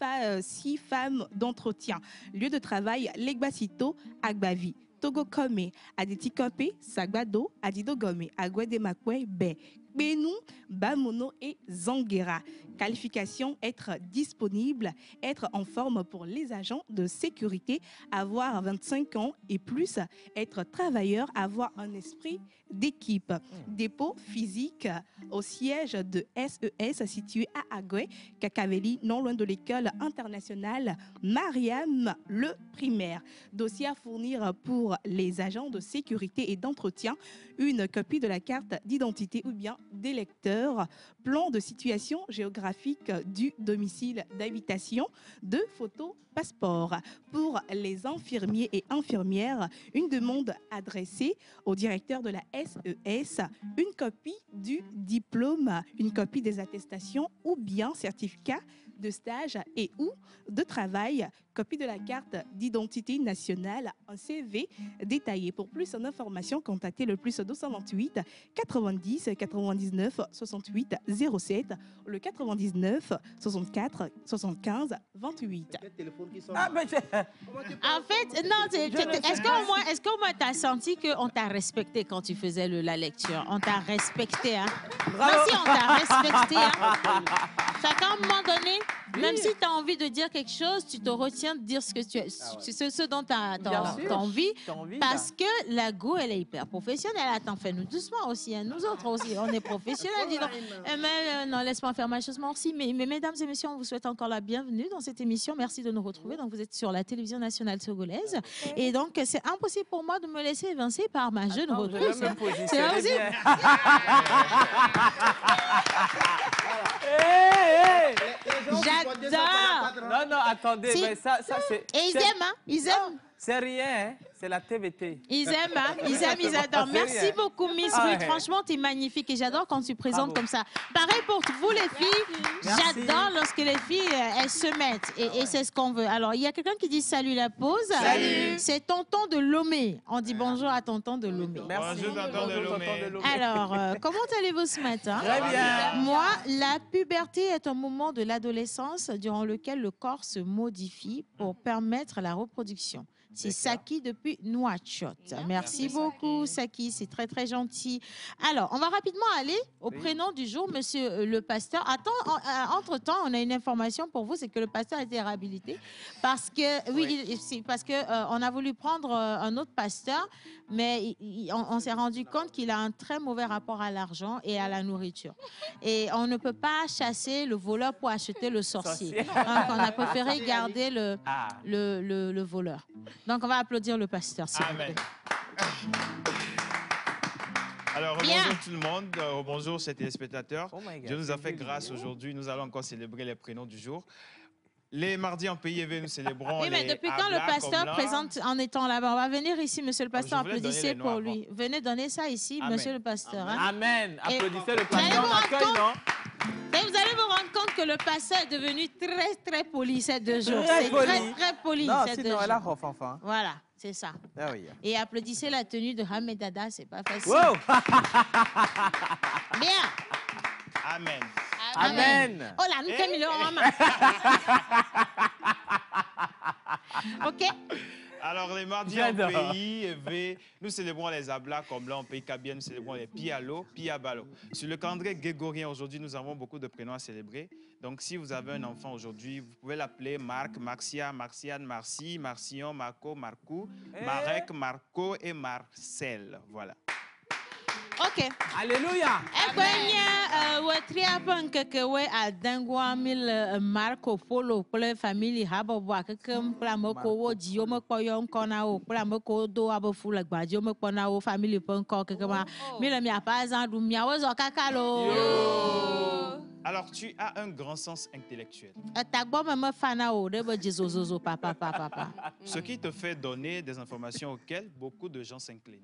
S7: femmes d'entretien. Lieu de travail, Legbasito, Agbavi. Togo Kome, Aditi Kope, Sagbado, Adido Gome, Agwedemakwe, Be. Benou, Bamono et Zanguera. Qualification, être disponible, être en forme pour les agents de sécurité, avoir 25 ans et plus, être travailleur, avoir un esprit d'équipe. Dépôt physique au siège de SES situé à Agoué, Kakaveli, non loin de l'école internationale Mariam Le Primaire. Dossier à fournir pour les agents de sécurité et d'entretien, une copie de la carte d'identité ou bien d'électeur, plan de situation géographique du domicile d'habitation, 2 photos passeport. Pour les infirmiers et infirmières, une demande adressée au directeur de la SES, une copie du diplôme, une copie des attestations ou bien certificat de stage et ou de travail, copie de la carte d'identité nationale, un CV détaillé. Pour plus d'informations, contactez le plus 228 90 99 68 07, le 99 64 75 28.
S2: En fait, non, est-ce qu'au moins tu as senti qu'on t'a respecté quand tu faisais la lecture? On t'a respecté, hein? Moi aussi, on t'a respecté, hein? Chacun, à un moment donné, même si tu as envie de dire quelque chose, tu te retiens de dire ce dont tu as envie, parce que la go, elle est hyper professionnelle. Attends, fais-nous doucement aussi, hein. Nous autres aussi, on est professionnels. Dis donc. Mais non, laisse-moi faire ma chose, moi aussi. Mais mesdames et messieurs, on vous souhaite encore la bienvenue dans cette émission. Merci de nous retrouver. Donc, vous êtes sur la télévision nationale togolaise. Et donc, c'est impossible pour moi de me laisser évincer par ma jeune recrue. C'est impossible. J'adore.
S3: Non, attendez, mais ça c'est...
S2: Et ils aiment, hein? Ils aiment.
S3: C'est rien, hein? C'est la TVT.
S2: Ils aiment, hein? Ils adorent. Merci beaucoup, Miss Ruth. Franchement, tu es magnifique et j'adore quand tu présentes comme ça. Pareil pour vous, les filles. J'adore lorsque les filles, elles se mettent et c'est ce qu'on veut. Alors, il y a quelqu'un qui dit salut la pause.
S3: Salut.
S2: C'est Tonton de Lomé. On dit bonjour à Tonton de Lomé.
S3: Merci. Bonjour, Tonton de Lomé.
S2: Alors, comment allez-vous ce matin?
S3: Très bien.
S2: Moi, la puberté est un moment de l'adolescence durant lequel le corps se modifie pour permettre la reproduction. C'est Saki depuis Nouakchott. Merci beaucoup, Saki. C'est très, très gentil. Alors, on va rapidement aller au prénom du jour, monsieur le pasteur. Attends, entre-temps, on a une information pour vous, c'est que le pasteur a été réhabilité parce que, parce que on a voulu prendre un autre pasteur, mais on s'est rendu compte qu'il a un très mauvais rapport à l'argent et à la nourriture. Et on ne peut pas chasser le voleur pour acheter le sorcier. Donc, on a préféré garder le voleur. Donc, on va applaudir le pasteur.
S8: Amen. Alors, bonjour tout le monde, bonjour chers téléspectateurs. Dieu nous a fait grâce aujourd'hui. Nous allons encore célébrer les prénoms du jour. Les mardis en pays éveillé, nous célébrons
S2: mais depuis quand le pasteur présente en étant là-bas? On va venir ici, monsieur le pasteur, applaudissez pour lui. Venez donner ça ici, monsieur le pasteur.
S3: Amen. Hein? Amen. Applaudissez le pasteur en accueil, non?
S2: Et vous allez vous rendre compte que le pasteur est devenu très, très poli ces 2 jours. C'est très, très poli ces 2 jours.
S3: Elle a enfin.
S2: Voilà. C'est ça.
S3: Ah oui.
S2: Et applaudissez la tenue de Ahmed Dada, c'est pas facile.
S3: Wow.
S2: Bien.
S3: Amen. Amen.
S2: Oh là, nous sommes maman. OK.
S8: Alors, les mardis en pays, nous célébrons les Ablas, comme là en pays Kabien, nous célébrons les Pialo, Piabalo. Sur le calendrier grégorien, aujourd'hui, nous avons beaucoup de prénoms à célébrer. Donc, si vous avez un enfant aujourd'hui, vous pouvez l'appeler Marc, Marcia, Marciane, Marcy, Marcion, Marco, Marcou, Marek, Marco et Marcel. Voilà.
S2: OK.
S3: Alléluia.
S2: Marco Polo kple family habobo kekem kple ameko wo di wo mekpɔ yɔ ŋkɔ na wo kple ameko do abofu le gbadzi wo mekpɔ na wo family ƒe ŋkɔ kekema mi le miaƒe azã ɖu miawo zɔ kaka lo.
S8: Alors, tu as un grand sens intellectuel. Ce qui te fait donner des informations auxquelles beaucoup de gens s'inclinent.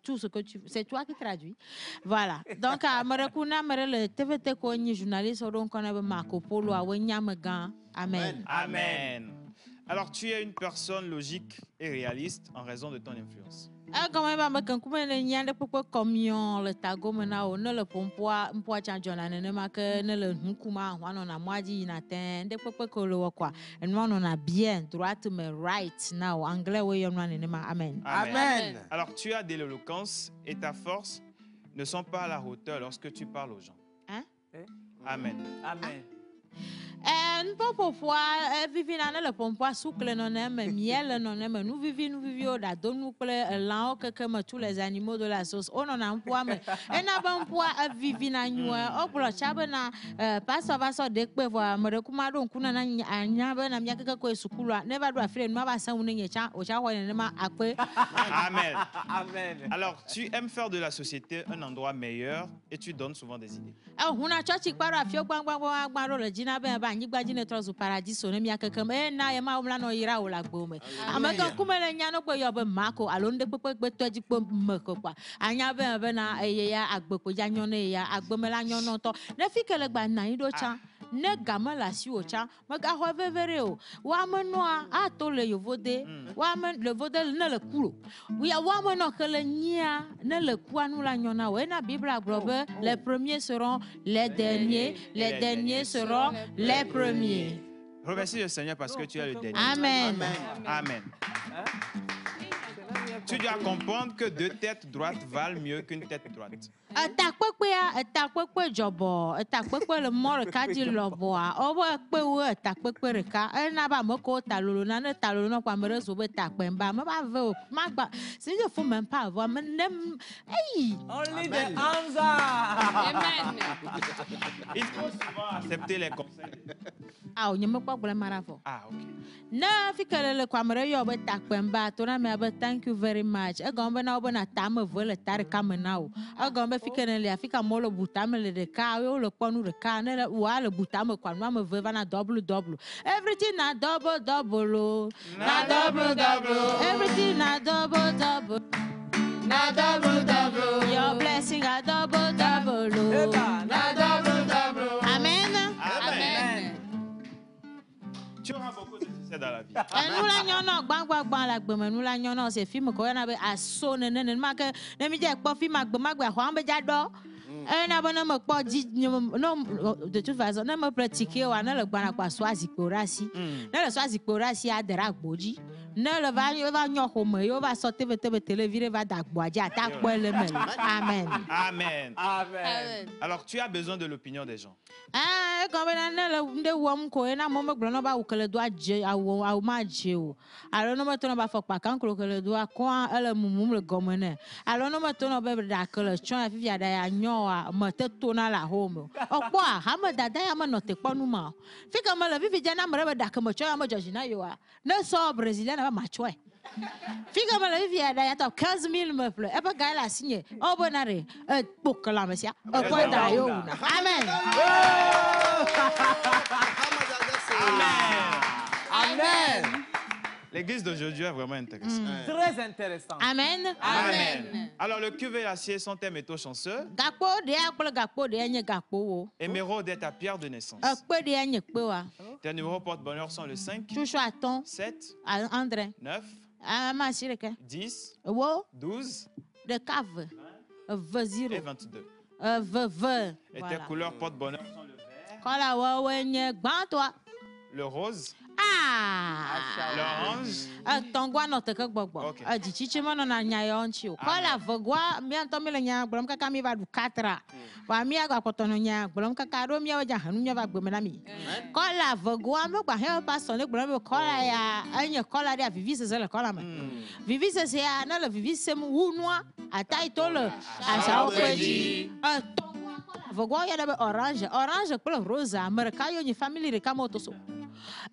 S2: Tout ce que tu... C'est toi qui traduis. Voilà. Donc, le TVT ko ni journaliste donc on a Marco Polo Amen.
S8: Amen. Alors, tu es une personne logique et réaliste en raison de ton influence.
S2: Quand même le nyande pourquoi communion le tago menao ne le pompoa mpoa chanjona ne ma que ne le nkuma on a moidi na ten de pourquoi que le quoi et nous on a bien droite mais right now anglais we on ne ma amen.
S8: Amen. Alors tu as de l'éloquence et ta force ne sont pas à la hauteur lorsque tu parles aux gens.
S2: Hein?
S8: Amen.
S3: Amen.
S2: Vivi na le pompoa soucle non aime miel non aime nous vivons da don nous là que tous les animaux de la sauce on en a un poids mais na ban poids vivi na nyua o blo chabe na pastor va so de pe voir me kuma don kuna na anya be na mia keke ko sukulu never do afre no ba san woni nyecha o cha ho ne ma akpe.
S8: Amen.
S3: Amen.
S8: Alors tu aimes faire de la société un endroit meilleur et tu donnes souvent des idées.
S2: Huna church kparo afio gbangba le jina be ba nyi gbaji ne trozu paradiso ne mia keke me na ye ma umla no yira o la gbome amaka kumele nya no pe yo be mako alonde pepe toji pe meko kwa anya be na eye ya agbepo ja nyon ne ya agbemela nyon no to ne fikele gba na yin do cha ne gamala si o cha maga ho vevere o wa meno a to le yovode wa men le vode ne le kulo wa meno kele nya ne le kuanu la nyona o na bible aglobe les premiers seront les derniers seront les premiers.
S8: Remercie le Seigneur parce que tu es le dernier.
S2: Amen.
S8: Amen. Tu dois comprendre que deux têtes droites valent mieux qu'une tête droite.
S2: Le mort kadi loboa obo pe wo takpekpe reka na ba moko talolo na ne talolo no kwa mere zo be takpemba ma ba ve ma gba si je faut même pas avoir même hey
S3: only the answer.
S5: Amen.
S8: Il faut souvent accepter les conseils.
S2: Ah on me kwa bole marafo.
S8: Ah OK.
S2: Na fikele le kwa mere yo be takpemba to na me be thank you very much e gombe na obo na tame vole tar kamenao e gombe fikele le afika molo butame le de ka yo le ponu de ka ne wa le butame kwa no me ve va na double everything na double na double everything na double na double your blessing a double na double amen.
S8: Tu auras beaucoup de succès dans la vie.
S2: Nous la nyono gbangba la gbeme nous la nyono c'est film ko na be aso ne ma ke ne mi je po film agba ho am be ja do na bona me po di no de toute façon na me pratiquer wa na le gba na kwa swazi porasi na le swazi porasi a dera gboji na le va nyo ho me yo va sortir téléviser va da gboji ata po le me. Amen.
S8: Amen. Amen. Alors tu as besoin de l'opinion des gens.
S2: Ah, comme na le nde wom ko na mo me gbo na ba ukele do aje awo ma je o alors no me to na ba fok pa kan ko le do akon ele mumum le gomene alors no me to na be da ko le chon afi da ya nyo a me te to na la home okpo a ha me dada ya me no te kponu ma fika me le vivi jana me be da ko me chon ya me jojina yo a ne so brésilien na ba ma chwe fika me le vivi da ya to 15000 me ple e ba ga la signé o bonare e pokla mesia o ko da yo na amen.
S3: Amen.
S8: L'église d'aujourd'hui est vraiment intéressante.
S3: Très intéressant.
S2: Amen.
S8: Amen. Alors, le cuve et l'acier sont tes métaux chanceux. Émeraude est ta pierre de naissance. Tes numéros porte-bonheur sont le 5, 7, 9, 10, 12 et 22. Et tes couleurs porte-bonheur sont le vert, le rose, l'orange.
S2: Orange kple rosa Amerika yo nyi family ɖeka mo to so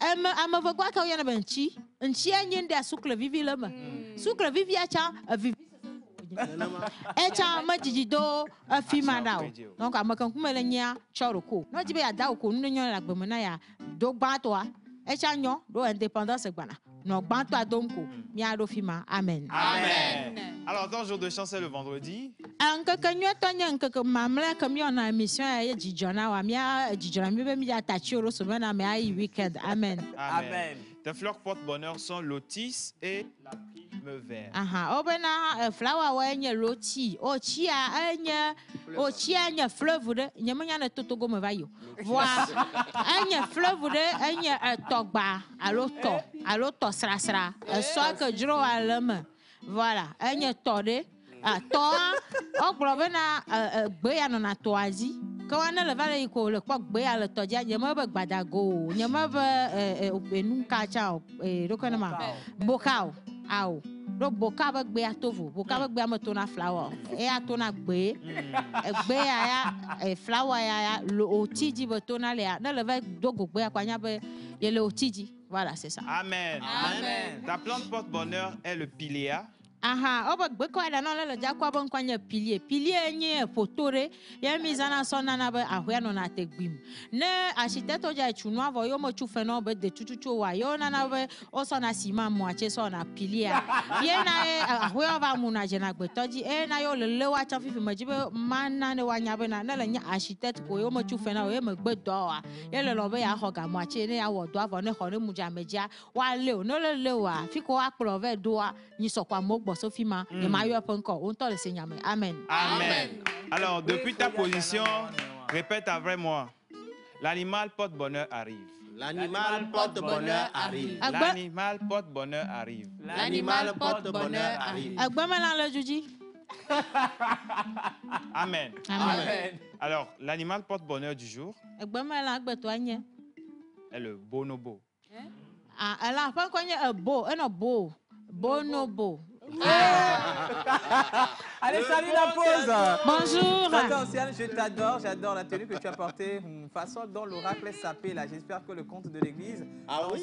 S2: ame vegua ka yo na benchi nchia nyi nda sukle vivi le me sukle vivi acha vivi echa majiji do afima dao donc amakan kuma le nya choroko no jibe ya dawo ko nu nyo la gbeme na ya do gba to a echa nyo do indépendance gbana no gba to adomko mi ado fima amen.
S8: Amen. Alors, dans le jour de chant, c'est le vendredi.
S2: Amen.
S8: Amen. Tes fleurs porte-bonheur sont l'otis et la prime verte.
S2: Flower wa loti. Ochi a anya fleuve de nyamanya na totogo me vayo. Voilà. Anya fleuve de anya togba alo to sra. So que jro alama. Voilà, anya tode toa ogbrovena gbeya no na toazi ko wana le vale ko le kwa gbeya le toja nyama be gbadago nyama be enunka cha rokana ma bokao ao do boka be gbeya tovu boka be gbeya moto na flower e atona gbe gbeya ya flower ya le otiji betona le na le va dogo gbeya kwa nya be le otiji. Voilà, c'est ça.
S8: Amen. Amen. Ta plante porte-bonheur est le piléa.
S2: Oba gbeko ada no le jakwa bon kwanya pilier nye potore ya mizana sona na ba ahwe no na tegbim ne architecte ja chunu avo yo mo chufe no be de chuchu wa yo na be o sona sima mo ache sona pilier ye na ahwe ova mu na je na gbetoji na yo le wa cha fifi majibe manna ne wa nya be na le nya architecte ko yo mo chufe na o ye me gbedo wa ye le lo be ya ho ga mo ache ne ya wo do avo ne ho ne mu ja meja wa le o no le wa fiko wa prove do wa ni sokwa mo Sophima, Amen.
S8: Amen. Alors, depuis ta position, répète avec moi. L'animal porte-bonheur arrive.
S4: L'animal porte-bonheur arrive.
S8: L'animal porte-bonheur arrive.
S4: L'animal porte-bonheur arrive.
S8: Amen.
S3: Amen.
S8: Alors, l'animal porte-bonheur du jour est le bonobo.
S2: Bonobo.
S3: Allez, salut la pause.
S2: Bonjour.
S3: Tata Océane, je t'adore, j'adore la tenue que tu as portée, façon dont l'oracle est sapé là. J'espère que le compte de l'église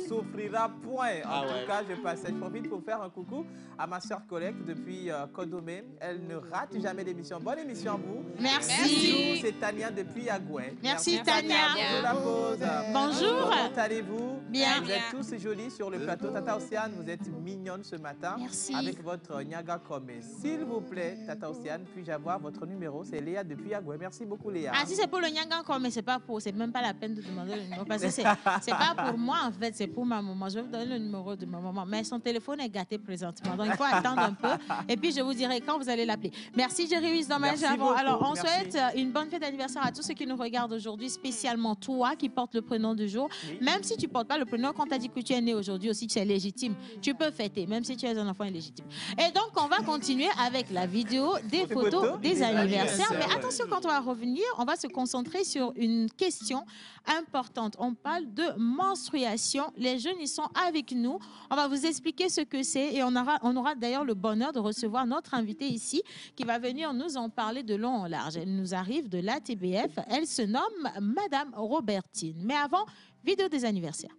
S3: souffrira point. En tout cas, je profite pour faire un coucou à ma soeur Collecte depuis Kodomé. Elle ne rate jamais l'émission. Bonne émission à vous.
S2: Merci.
S3: C'est Tania depuis Agoué.
S2: Merci Tania.
S3: Bonjour la pause.
S2: Bonjour.
S3: Comment allez-vous?
S2: Bien.
S3: Vous êtes tous jolis sur le plateau. Tata Océane, vous êtes mignonne ce matin.
S2: Merci.
S3: Avec votre Nyaga Kome. S'il vous plaît, Tata Océane, puis-je avoir votre numéro? C'est Léa depuis Agoué. Merci beaucoup Léa.
S2: Si c'est pour le Nyaga Kome, c'est même pas la peine de demander le numéro. Parce que c'est pas pour moi en fait, c'est pour ma maman. Je vais vous donner le numéro de ma maman. Mais son téléphone est gâté présentement. Donc il faut attendre un peu. Et puis je vous dirai quand vous allez l'appeler. Merci Jerry Dommage. Alors on souhaite une bonne fête d'anniversaire à tous ceux qui nous regardent aujourd'hui, spécialement toi qui portes le prénom du jour. Même si tu ne portes pas le prénom, quand tu as dit que tu es né aujourd'hui aussi, tu es légitime. Tu peux fêter, même si tu es un enfant illégitime. Et donc on va continuer avec la vidéo des photos des anniversaires. Mais attention, quand on va revenir, on va se concentrer sur une question importante. On parle de menstruation. Les jeunes, ils sont avec nous. On va vous expliquer ce que c'est et on aura d'ailleurs le bonheur de recevoir notre invitée ici qui va venir nous en parler de long en large. Elle nous arrive de l'ATBF. Elle se nomme Madame Robertine. Mais avant, vidéo des anniversaires.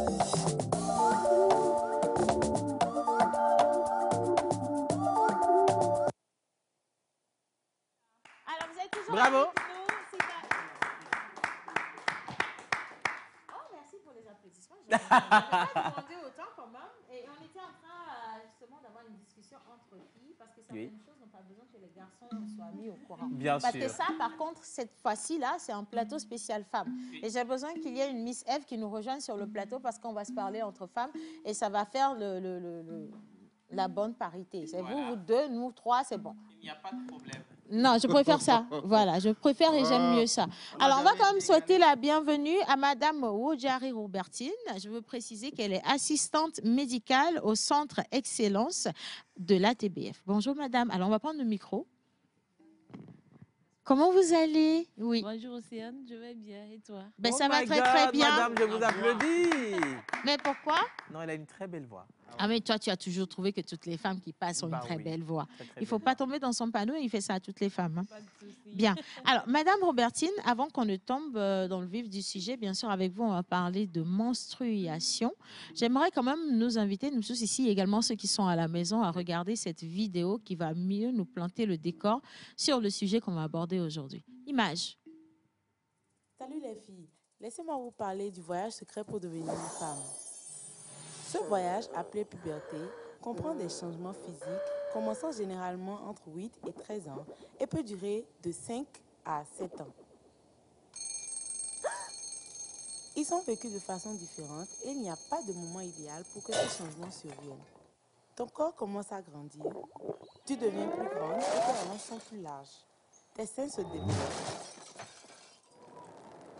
S2: Alors, vous êtes toujours
S3: Bravo.
S2: avec nous. Oh, merci pour les applaudissements. Je n'avais pas demandé autant quand même. Et on était en train justement d'avoir une discussion entre filles parce que certaines choses n'ont pas besoin que les garçons soient mis au courant.
S3: Bien
S2: parce
S3: sûr.
S2: que ça, par contre, cette fois-ci-là, c'est un plateau spécial femmes. Et j'ai besoin qu'il y ait une Miss Eve qui nous rejoigne sur le plateau parce qu'on va se parler entre femmes et ça va faire la bonne parité. C'est
S3: Voilà.
S2: vous deux, nous trois, c'est bon.
S3: Il n'y a pas de problème.
S2: Non, je préfère ça. Voilà, je préfère et j'aime mieux ça. Alors, on va quand même souhaiter la bienvenue à Madame Wojari Robertine. Je veux préciser qu'elle est assistante médicale au Centre Excellence de l'ATBF. Bonjour, Madame. Alors, on va prendre le micro. Comment vous allez? Oui.
S9: Bonjour, Océane. Je vais bien. Et toi?
S2: Ben,
S3: Oh
S2: ça va
S3: my
S2: très,
S3: God,
S2: très bien.
S3: Madame, je vous applaudis.
S2: Mais pourquoi?
S3: Non, elle a une très belle voix.
S2: Ah, mais toi, tu as toujours trouvé que toutes les femmes qui passent ont une très belle voix. Il ne faut pas tomber dans son panneau, il fait ça à toutes les femmes. Hein.
S9: Pas de souci.
S2: Bien. Alors, Madame Robertine, avant qu'on ne tombe dans le vif du sujet, bien sûr, avec vous, on va parler de menstruation. J'aimerais quand même nous inviter, nous tous ici, également ceux qui sont à la maison, à regarder cette vidéo qui va mieux nous planter le décor sur le sujet qu'on va aborder aujourd'hui. Image.
S10: Salut les filles, laissez-moi vous parler du voyage secret pour devenir une femme. Ce voyage, appelé puberté, comprend des changements physiques commençant généralement entre 8 et 13 ans et peut durer de 5 à 7 ans. Ils sont vécus de façon différente et il n'y a pas de moment idéal pour que ces changements surviennent. Ton corps commence à grandir, tu deviens plus grande et tes hanches sont plus larges. Tes seins se développent.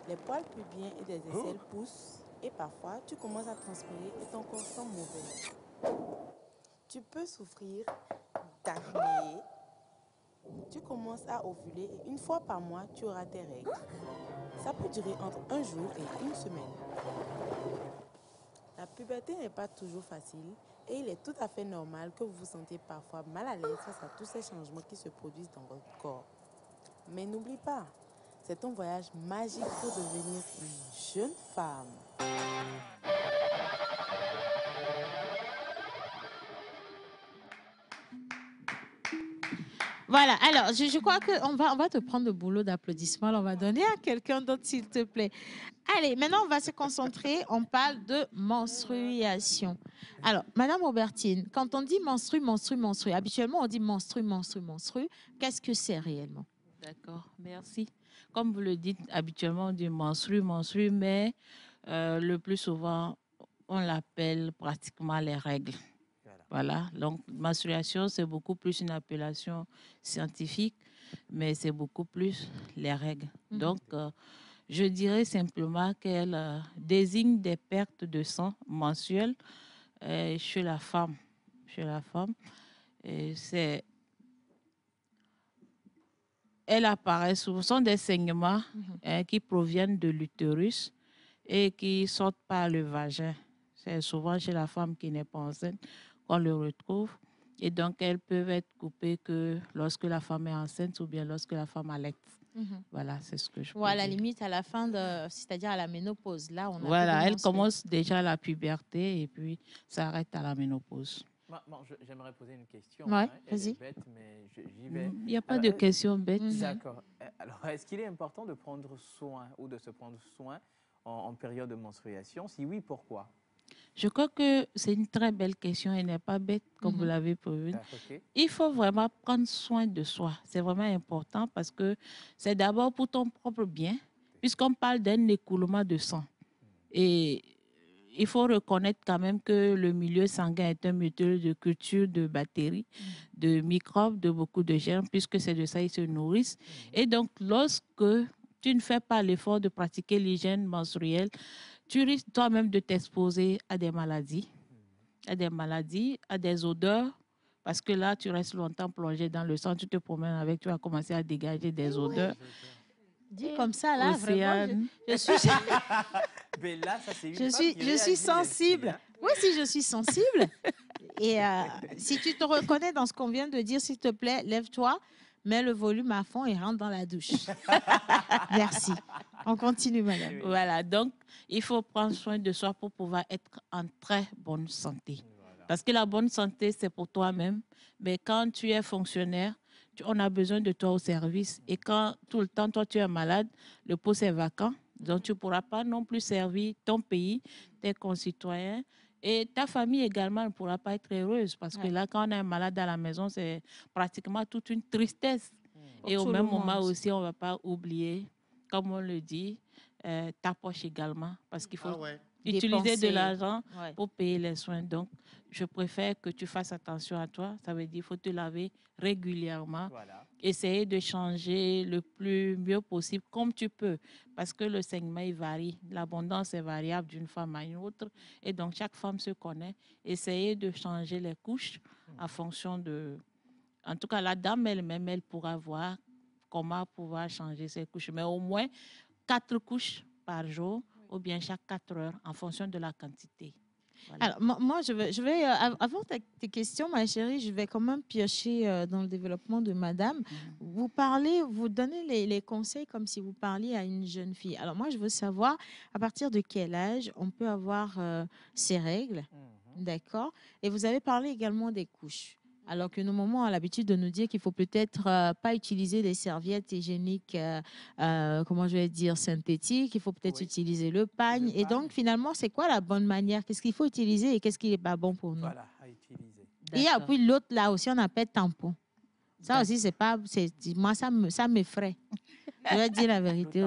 S10: Les poils pubiens et des aisselles poussent et parfois tu commences à transpirer et ton corps sent mauvais. Tu peux souffrir d'acné. Tu commences à ovuler et une fois par mois tu auras tes règles. Ça peut durer entre un jour et une semaine. La puberté n'est pas toujours facile et il est tout à fait normal que vous vous sentiez parfois mal à l'aise face à tous ces changements qui se produisent dans votre corps. Mais n'oublie pas, c'est un voyage magique pour devenir une jeune femme.
S2: Voilà, alors je crois qu'on va te prendre le boulot d'applaudissements. On va donner à quelqu'un d'autre, s'il te plaît. Allez, maintenant, on va se concentrer. On parle de menstruation. Alors, Madame Robertine, quand on dit menstrue, habituellement, on dit menstrue. Qu'est-ce que c'est réellement?
S9: D'accord, merci. Comme vous le dites, habituellement, on dit menstrue, mais le plus souvent, on l'appelle pratiquement les règles. Voilà, donc menstruation, c'est beaucoup plus une appellation scientifique, mais c'est beaucoup plus les règles. Donc, je dirais simplement qu'elle désigne des pertes de sang mensuelles chez la femme. Elle apparaît souvent, ce sont des saignements qui proviennent de l'utérus et qui sortent par le vagin. C'est souvent chez la femme qui n'est pas enceinte qu'on le retrouve. Et donc, elles peuvent être coupées que lorsque la femme est enceinte ou bien lorsque la femme allaite. Voilà, c'est ce que je peux dire.
S2: À la limite, à la fin, c'est-à-dire à la ménopause. Là, on a
S9: voilà, elle commence déjà la puberté et puis s'arrête à la ménopause.
S3: J'aimerais poser une question.
S2: Ouais,
S3: elle
S2: vas-y.
S3: est bête, mais j'y vais.
S9: Il n'y a pas de question bête.
S3: D'accord. Alors, est-ce qu'il est important de prendre soin ou de se prendre soin en période de menstruation? Si oui, pourquoi?
S9: Je crois que c'est une très belle question et n'est pas bête, comme vous l'avez prévu. Il faut vraiment prendre soin de soi. C'est vraiment important parce que c'est d'abord pour ton propre bien, puisqu'on parle d'un écoulement de sang. Et il faut reconnaître quand même que le milieu sanguin est un milieu de culture de bactéries, de microbes, de beaucoup de germes, puisque c'est de ça qu'ils se nourrissent. Et donc, lorsque tu ne fais pas l'effort de pratiquer l'hygiène menstruelle, tu risques toi-même de t'exposer à des maladies, à des odeurs, parce que là, tu restes longtemps plongé dans le sang, tu te promènes avec, tu vas commencer à dégager des odeurs.
S2: Dit comme ça, là,
S9: Océane.
S2: vraiment, je suis sensible. Oui, si je suis sensible. Et si tu te reconnais dans ce qu'on vient de dire, s'il te plaît, lève-toi, mets le volume à fond et rentre dans la douche. Merci. On continue, madame.
S9: Voilà, donc il faut prendre soin de soi pour pouvoir être en très bonne santé. Voilà. Parce que la bonne santé, c'est pour toi-même. Mais quand tu es fonctionnaire, on a besoin de toi au service. Et quand tout le temps, toi, tu es malade, le poste est vacant. Donc, tu ne pourras pas non plus servir ton pays, tes concitoyens. Et ta famille également ne pourra pas être heureuse. Parce que là, quand on est malade à la maison, c'est pratiquement toute une tristesse. Et au même moment aussi, on ne va pas oublier, comme on le dit, ta poche également. Parce qu'il faut utiliser de l'argent pour payer les soins. Donc, je préfère que tu fasses attention à toi. Ça veut dire qu'il faut te laver régulièrement. Voilà. Essayer de changer le mieux possible, comme tu peux. Parce que le saignement, il varie. L'abondance est variable d'une femme à une autre. Et donc, chaque femme se connaît. Essayez de changer les couches en fonction de... En tout cas, la dame elle-même, elle pourra voir comment pouvoir changer ses couches. Mais au moins 4 couches par jour ou bien chaque 4 heures en fonction de la quantité.
S2: Voilà. Alors, moi, je vais avant tes questions, ma chérie, je vais quand même piocher dans le développement de madame. Vous donnez les conseils comme si vous parliez à une jeune fille. Alors, moi, je veux savoir à partir de quel âge on peut avoir ces règles, d'accord? Et vous avez parlé également des couches. Alors que nos mamans ont l'habitude de nous dire qu'il faut peut-être pas utiliser des serviettes hygiéniques, comment je vais dire, synthétiques. Il faut peut-être utiliser le pagne. Et donc, finalement, c'est quoi la bonne manière? Qu'est-ce qu'il faut utiliser et qu'est-ce qui n'est pas bon pour nous? Voilà, à utiliser. Et puis l'autre, là aussi, on appelle tampon. Ça aussi, c'est pas... Moi, ça m'effraie. Je vais dire la vérité.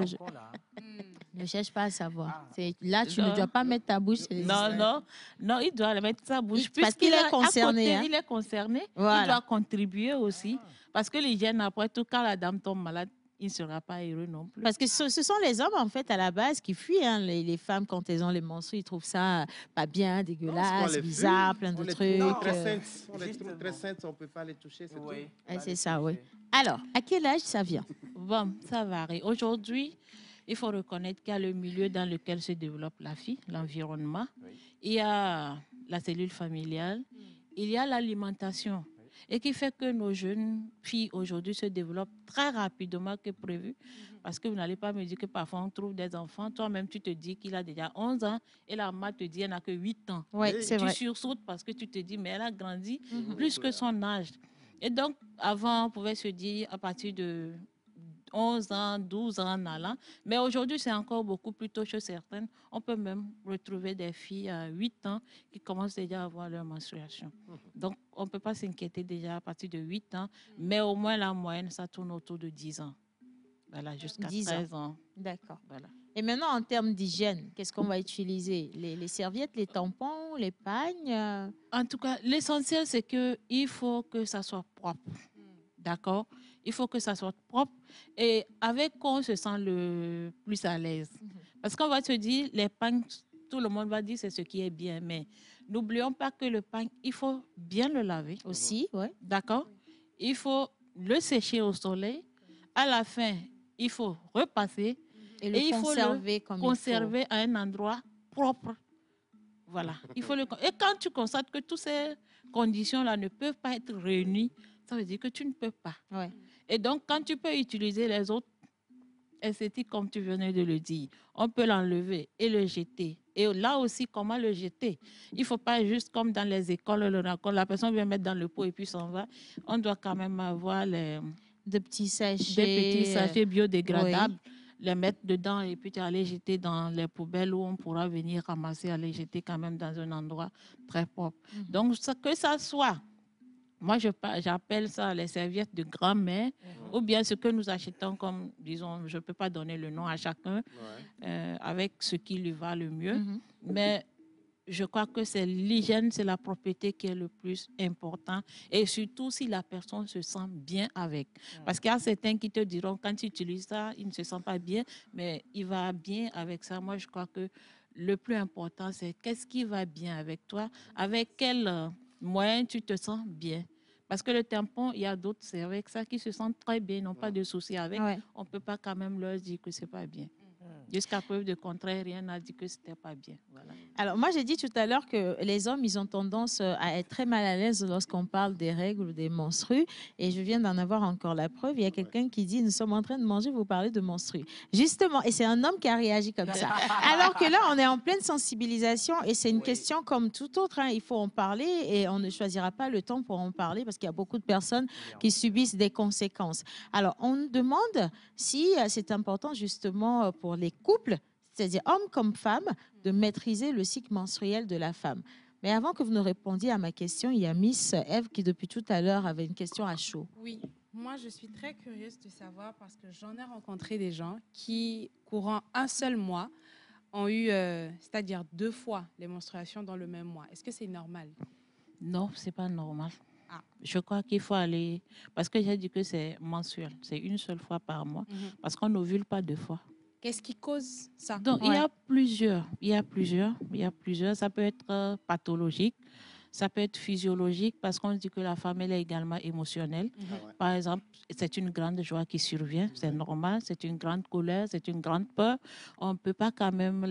S2: Ne cherche pas à savoir. Là, tu ne dois pas mettre ta bouche.
S9: Non, il doit mettre sa bouche.
S2: Parce qu'il est concerné.
S9: Il est concerné. Voilà. Il doit contribuer aussi. Parce que l'hygiène, après tout, quand la dame tombe malade, il ne sera pas heureux non plus.
S2: Parce que ce sont les hommes, en fait, à la base, qui fuient. Hein. Les femmes, quand elles ont les menstrues, ils trouvent ça pas bien, dégueulasse, bizarre, plein de trucs.
S4: On est très saintes, on ne peut pas les toucher.
S2: C'est ça, oui. Alors, à quel âge ça vient?
S9: Bon, ça varie. Aujourd'hui, il faut reconnaître qu'il y a le milieu dans lequel se développe la fille, l'environnement. Il y a la cellule familiale, il y a l'alimentation. Et qui fait que nos jeunes filles aujourd'hui se développent très rapidement que prévu. Parce que vous n'allez pas me dire que parfois on trouve des enfants, toi-même tu te dis qu'il a déjà 11 ans et la maman te dit qu'elle n'a que 8 ans.
S2: Oui, c'est vrai.
S9: Tu sursautes parce que tu te dis mais elle a grandi plus que son âge. Et donc avant on pouvait se dire à partir de 11 ans, 12 ans en allant. Mais aujourd'hui, c'est encore beaucoup plus tôt chez certaines. On peut même retrouver des filles à 8 ans qui commencent déjà à avoir leur menstruation. Donc, on ne peut pas s'inquiéter déjà à partir de 8 ans, mais au moins la moyenne, ça tourne autour de 10 ans. Voilà, jusqu'à 13 ans.
S2: D'accord. Voilà. Et maintenant, en termes d'hygiène, qu'est-ce qu'on va utiliser? Les serviettes, les tampons, les pagnes?
S9: En tout cas, l'essentiel, c'est qu'il faut que ça soit propre. D'accord? Il faut que ça soit propre et avec quoi on se sent le plus à l'aise. Parce qu'on va se dire, les pagnes, tout le monde va dire c'est ce qui est bien, mais n'oublions pas que le pagne, il faut bien le laver.
S2: Aussi, oui.
S9: D'accord? Il faut le sécher au soleil. À la fin, il faut repasser
S2: et il faut le
S9: conserver à un endroit propre. Voilà. Il faut et quand tu constates que toutes ces conditions-là ne peuvent pas être réunies, ça veut dire que tu ne peux pas.
S2: Ouais.
S9: Et donc, quand tu peux utiliser les autres esthétiques, comme tu venais de le dire, on peut l'enlever et le jeter. Et là aussi, comment le jeter? Il ne faut pas juste comme dans les écoles, la personne vient mettre dans le pot et puis s'en va. On doit quand même avoir des petits sachets biodégradables, les mettre dedans et puis aller jeter dans les poubelles où on pourra venir ramasser, aller jeter quand même dans un endroit très propre. Donc, que ça soit... Moi, j'appelle ça les serviettes de grand-mère ou bien ce que nous achetons comme, disons, je ne peux pas donner le nom à chacun avec ce qui lui va le mieux. Mais je crois que c'est l'hygiène, c'est la propreté qui est le plus important et surtout si la personne se sent bien avec. Parce qu'il y a certains qui te diront quand tu utilises ça, il ne se sent pas bien, mais il va bien avec ça. Moi, je crois que le plus important, c'est qu'est-ce qui va bien avec toi, avec quel... moyen, tu te sens bien. Parce que le tampon, il y a d'autres, c'est avec ça qui se sentent très bien, n'ont pas de soucis avec. On ne peut pas quand même leur dire que ce n'est pas bien. Jusqu'à preuve de contraire, rien n'a dit que ce n'était pas bien. Voilà.
S2: Alors, moi, j'ai dit tout à l'heure que les hommes, ils ont tendance à être très mal à l'aise lorsqu'on parle des règles ou des menstrues. Et je viens d'en avoir encore la preuve. Il y a quelqu'un qui dit, nous sommes en train de manger, vous parlez de menstrues. Justement, et c'est un homme qui a réagi comme ça. Alors que là, on est en pleine sensibilisation et c'est une question comme tout autre. Hein. Il faut en parler et on ne choisira pas le temps pour en parler parce qu'il y a beaucoup de personnes qui subissent des conséquences. Alors, on nous demande si c'est important justement pour les couples, c'est-à-dire hommes comme femmes, de maîtriser le cycle menstruel de la femme. Mais avant que vous ne répondiez à ma question, il y a Miss Eve qui, depuis tout à l'heure, avait une question à chaud.
S5: Oui, moi, je suis très curieuse de savoir parce que j'en ai rencontré des gens qui, courant un seul mois, ont eu, c'est-à-dire 2 fois les menstruations dans le même mois. Est-ce que c'est normal?
S9: Non, ce n'est pas normal.
S5: Ah.
S9: Je crois qu'il faut aller... Parce que j'ai dit que c'est mensuel. C'est une seule fois par mois. Parce qu'on n'ovule pas 2 fois.
S5: Qu'est-ce qui cause ça?
S9: Donc, il y a plusieurs. Ça peut être pathologique. Ça peut être physiologique parce qu'on dit que la femme, elle est également émotionnelle. Par exemple, c'est une grande joie qui survient. C'est normal. C'est une grande colère. C'est une grande peur. On ne peut pas quand même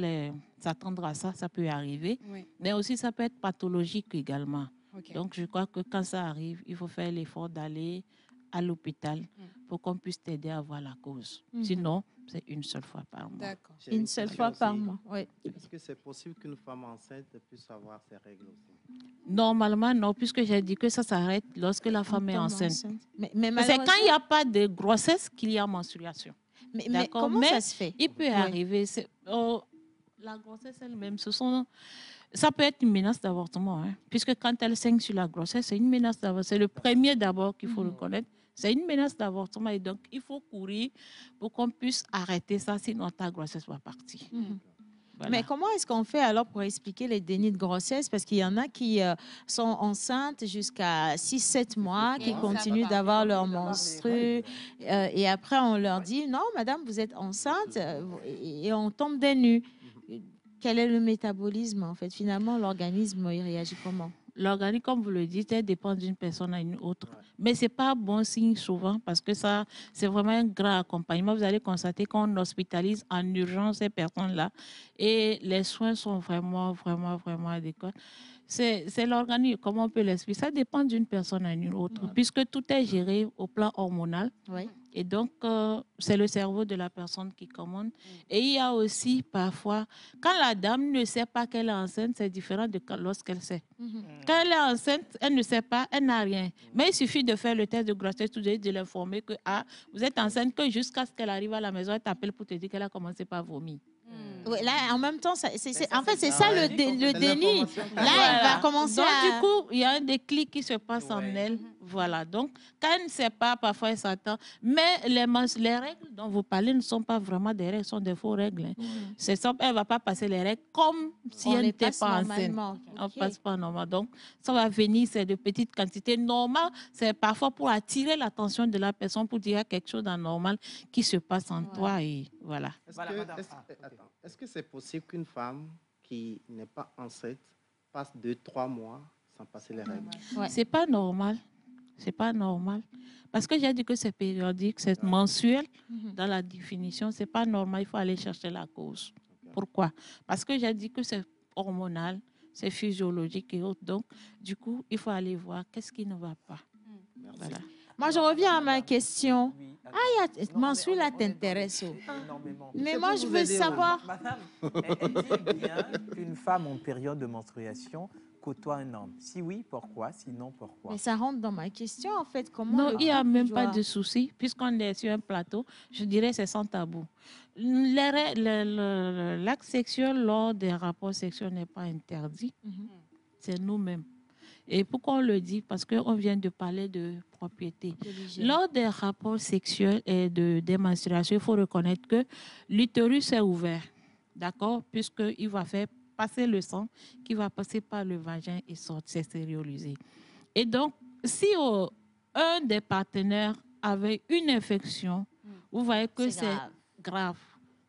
S9: s'attendre à ça. Ça peut arriver.
S5: Oui.
S9: Mais aussi, ça peut être pathologique également.
S5: Okay.
S9: Donc, je crois que quand ça arrive, il faut faire l'effort d'aller à l'hôpital pour qu'on puisse t'aider à voir la cause. Sinon, c'est une seule fois par mois.
S5: D'accord.
S2: Une seule fois par mois, oui.
S4: Est-ce que c'est possible qu'une femme enceinte puisse avoir ses règles aussi?
S9: Normalement, non, puisque j'ai dit que ça s'arrête lorsque la femme est enceinte.
S2: Mais
S9: c'est quand il n'y a pas de grossesse qu'il y a menstruation.
S2: Mais comment ça se fait?
S9: Il peut arriver. La grossesse elle-même, ça peut être une menace d'avortement, hein, puisque quand elle saigne sur la grossesse, c'est une menace d'avortement. C'est le premier d'abord qu'il faut reconnaître. C'est une menace d'avortement et donc il faut courir pour qu'on puisse arrêter ça, sinon ta grossesse va partir.
S2: Voilà. Mais comment est-ce qu'on fait alors pour expliquer les dénis de grossesse? Parce qu'il y en a qui sont enceintes jusqu'à 6-7 mois, qui continuent d'avoir leur menstru. Et après, on leur dit, non, madame, vous êtes enceinte, et on tombe des nues. Quel est le métabolisme, en fait? Finalement, l'organisme, il réagit comment?
S9: L'organisme, comme vous le dites, elle dépend d'une personne à une autre. Mais ce n'est pas bon signe souvent parce que ça, c'est vraiment un grand accompagnement. Vous allez constater qu'on hospitalise en urgence ces personnes-là et les soins sont vraiment adéquats. C'est l'organisme, comment on peut l'expliquer? Ça dépend d'une personne à une autre, puisque tout est géré au plan hormonal.
S2: Oui.
S9: Et donc, c'est le cerveau de la personne qui commande. Et il y a aussi parfois, quand la dame ne sait pas qu'elle est enceinte, c'est différent de lorsqu'elle sait. Quand elle est enceinte, elle ne sait pas, elle n'a rien. Mais il suffit de faire le test de grossesse, de l'informer que vous êtes enceinte, que jusqu'à ce qu'elle arrive à la maison, elle t'appelle pour te dire qu'elle a commencé par vomir.
S2: Oui, là, en même temps, c'est ça le déni. Là, elle va commencer
S9: du coup, il y a un déclic qui se passe en elle. Voilà. Donc, quand elle ne sait pas, parfois, elle s'attend. Mais les règles dont vous parlez ne sont pas vraiment des règles, sont des faux règles. Elle ne va pas passer les règles comme si elle n'était pas enceinte. On ne passe pas normalement. Donc, ça va venir, c'est de petites quantités. Normal, c'est parfois pour attirer l'attention de la personne, pour dire quelque chose d'anormal qui se passe en toi. Et voilà.
S4: Est-ce que c'est possible qu'une femme qui n'est pas enceinte passe 2-3 mois sans passer les règles?
S9: C'est pas normal. C'est pas normal. Parce que j'ai dit que c'est périodique, c'est mensuel dans la définition. C'est pas normal. Il faut aller chercher la cause. Pourquoi? Parce que j'ai dit que c'est hormonal, c'est physiologique et autres. Donc, du coup, il faut aller voir qu'est-ce qui ne va pas. Voilà.
S2: Moi, je reviens à ma question. Mensuel, là, t'intéresse. Mais moi, je veux savoir...
S3: Madame, elle dit bien qu'une femme en période de menstruation côtoie un homme. Si oui, pourquoi? Sinon, pourquoi?
S2: Mais ça rentre dans ma question, en fait. Comment
S9: non, il n'y a même pas de souci. Puisqu'on est sur un plateau, je dirais que c'est sans tabou. L'acte sexuel lors des rapports sexuels n'est pas interdit. C'est nous-mêmes. Et pourquoi on le dit? Parce qu'on vient de parler de propriété. Lors des rapports sexuels et des menstruations, il faut reconnaître que l'utérus est ouvert, d'accord? Puisqu'il va faire passer le sang qui va passer par le vagin et s'extérioriser. Et donc, si un des partenaires avait une infection, vous voyez que c'est grave.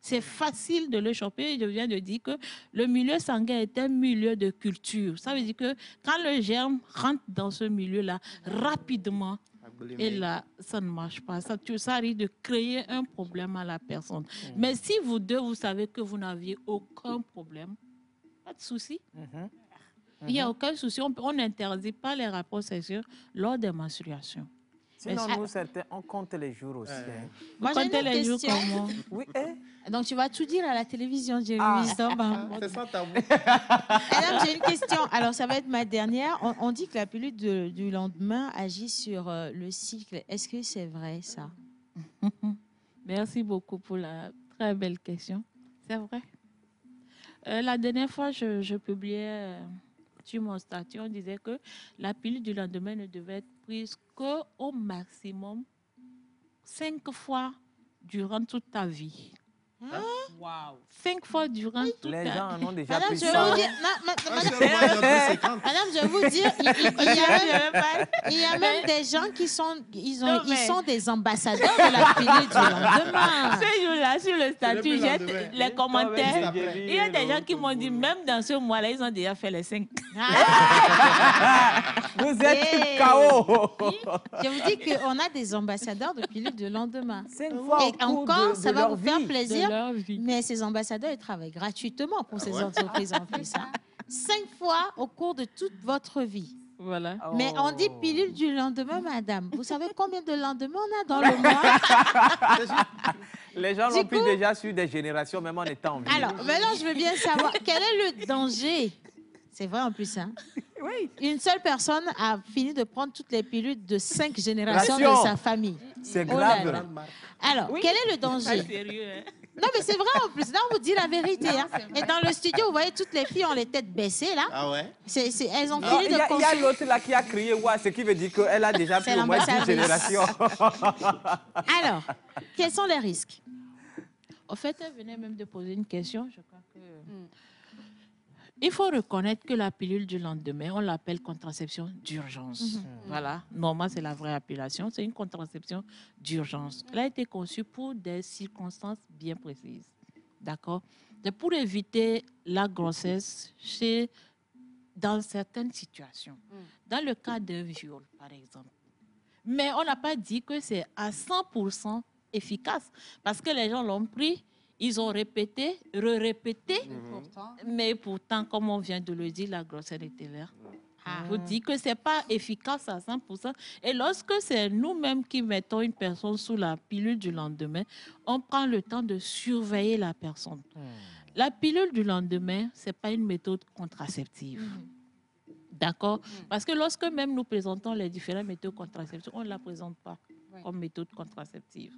S9: C'est facile de le choper. Je viens de dire que le milieu sanguin est un milieu de culture. Ça veut dire que quand le germe rentre dans ce milieu-là, rapidement, Et là, ça ne marche pas. Ça risque de créer un problème à la personne. Mais si vous deux, vous savez que vous n'aviez aucun problème, pas de souci. Il n'y a aucun souci. On n'interdit pas les rapports sexuels lors des menstruations.
S3: Sinon, nous, certains, on compte les jours aussi.
S2: Moi, j'ai une
S9: les jours
S2: question.
S9: comment?
S3: Oui,
S2: Donc, tu vas tout dire à la télévision, Jerry.
S4: C'est sans tabou.
S2: Madame, j'ai une question. Alors, ça va être ma dernière. On dit que la pilule du lendemain agit sur le cycle. Est-ce que c'est vrai, ça?
S9: Merci beaucoup pour la très belle question. C'est vrai. La dernière fois, je publiais sur mon statut, on disait que la pilule du lendemain ne devait être prise qu'au maximum 5 fois durant toute ta vie.
S5: Wow.
S9: 5 fois durant toute ta vie.
S3: Les gens en ont déjà
S2: Madame,
S3: pris
S2: je vais
S3: ça.
S2: vous dire, Madame, je vais vous dire, il y a même des gens qui sont, ils sont des ambassadeurs de la pilule du lendemain.
S9: Ce jour-là, sur le statut, j'ai les commentaires. Il y a des gens qui m'ont dit, même dans ce mois-là, ils ont déjà fait les 5.
S3: Vous êtes KO.
S2: Je vous dis qu'on a des ambassadeurs de pilule du lendemain.
S3: 5 fois
S2: Et encore, ça va vous faire plaisir.
S9: Vie.
S2: Mais ces ambassadeurs, ils travaillent gratuitement pour ces entreprises en plus. 5 fois au cours de toute votre vie.
S9: Voilà.
S2: Mais on dit pilule du lendemain, madame. Vous savez combien de lendemains on a dans le mois?
S3: Les gens l'ont pris déjà sur des générations, même en étant en vie.
S2: Alors, maintenant, je veux bien savoir, quel est le danger? C'est vrai en plus, hein?
S3: Oui.
S2: Une seule personne a fini de prendre toutes les pilules de 5 générations de sa famille.
S3: C'est
S2: Oh là
S3: grave.
S2: là. Alors, quel est le danger? Non, mais c'est vrai en plus. Là, on vous dit la vérité. Hein. Et dans le studio, vous voyez toutes les filles ont les têtes baissées, là.
S4: Ah ouais?
S2: Elles ont
S3: Non,
S2: fini de
S3: il y a l'autre là qui a crié, ouais, ce qui veut dire qu'elle a déjà pris au moins 10 générations.
S2: Alors, quels sont les risques?
S9: En fait, elle venait même de poser une question. Je crois que... Il faut reconnaître que la pilule du lendemain, on l'appelle contraception d'urgence. Voilà, normalement, c'est la vraie appellation. C'est une contraception d'urgence. Elle a été conçue pour des circonstances bien précises. D'accord? C'est pour éviter la grossesse dans certaines situations. Dans le cas d'un viol, par exemple. Mais on n'a pas dit que c'est à 100% efficace. Parce que les gens l'ont pris. Ils ont répété, répété, mais pourtant, comme on vient de le dire, la grossesse était là. Je vous dis que ce n'est pas efficace à 100%. Et lorsque c'est nous-mêmes qui mettons une personne sous la pilule du lendemain, on prend le temps de surveiller la personne. La pilule du lendemain, ce n'est pas une méthode contraceptive. D'accord? Parce que lorsque même nous présentons les différentes méthodes contraceptives, on ne la présente pas comme méthode contraceptive.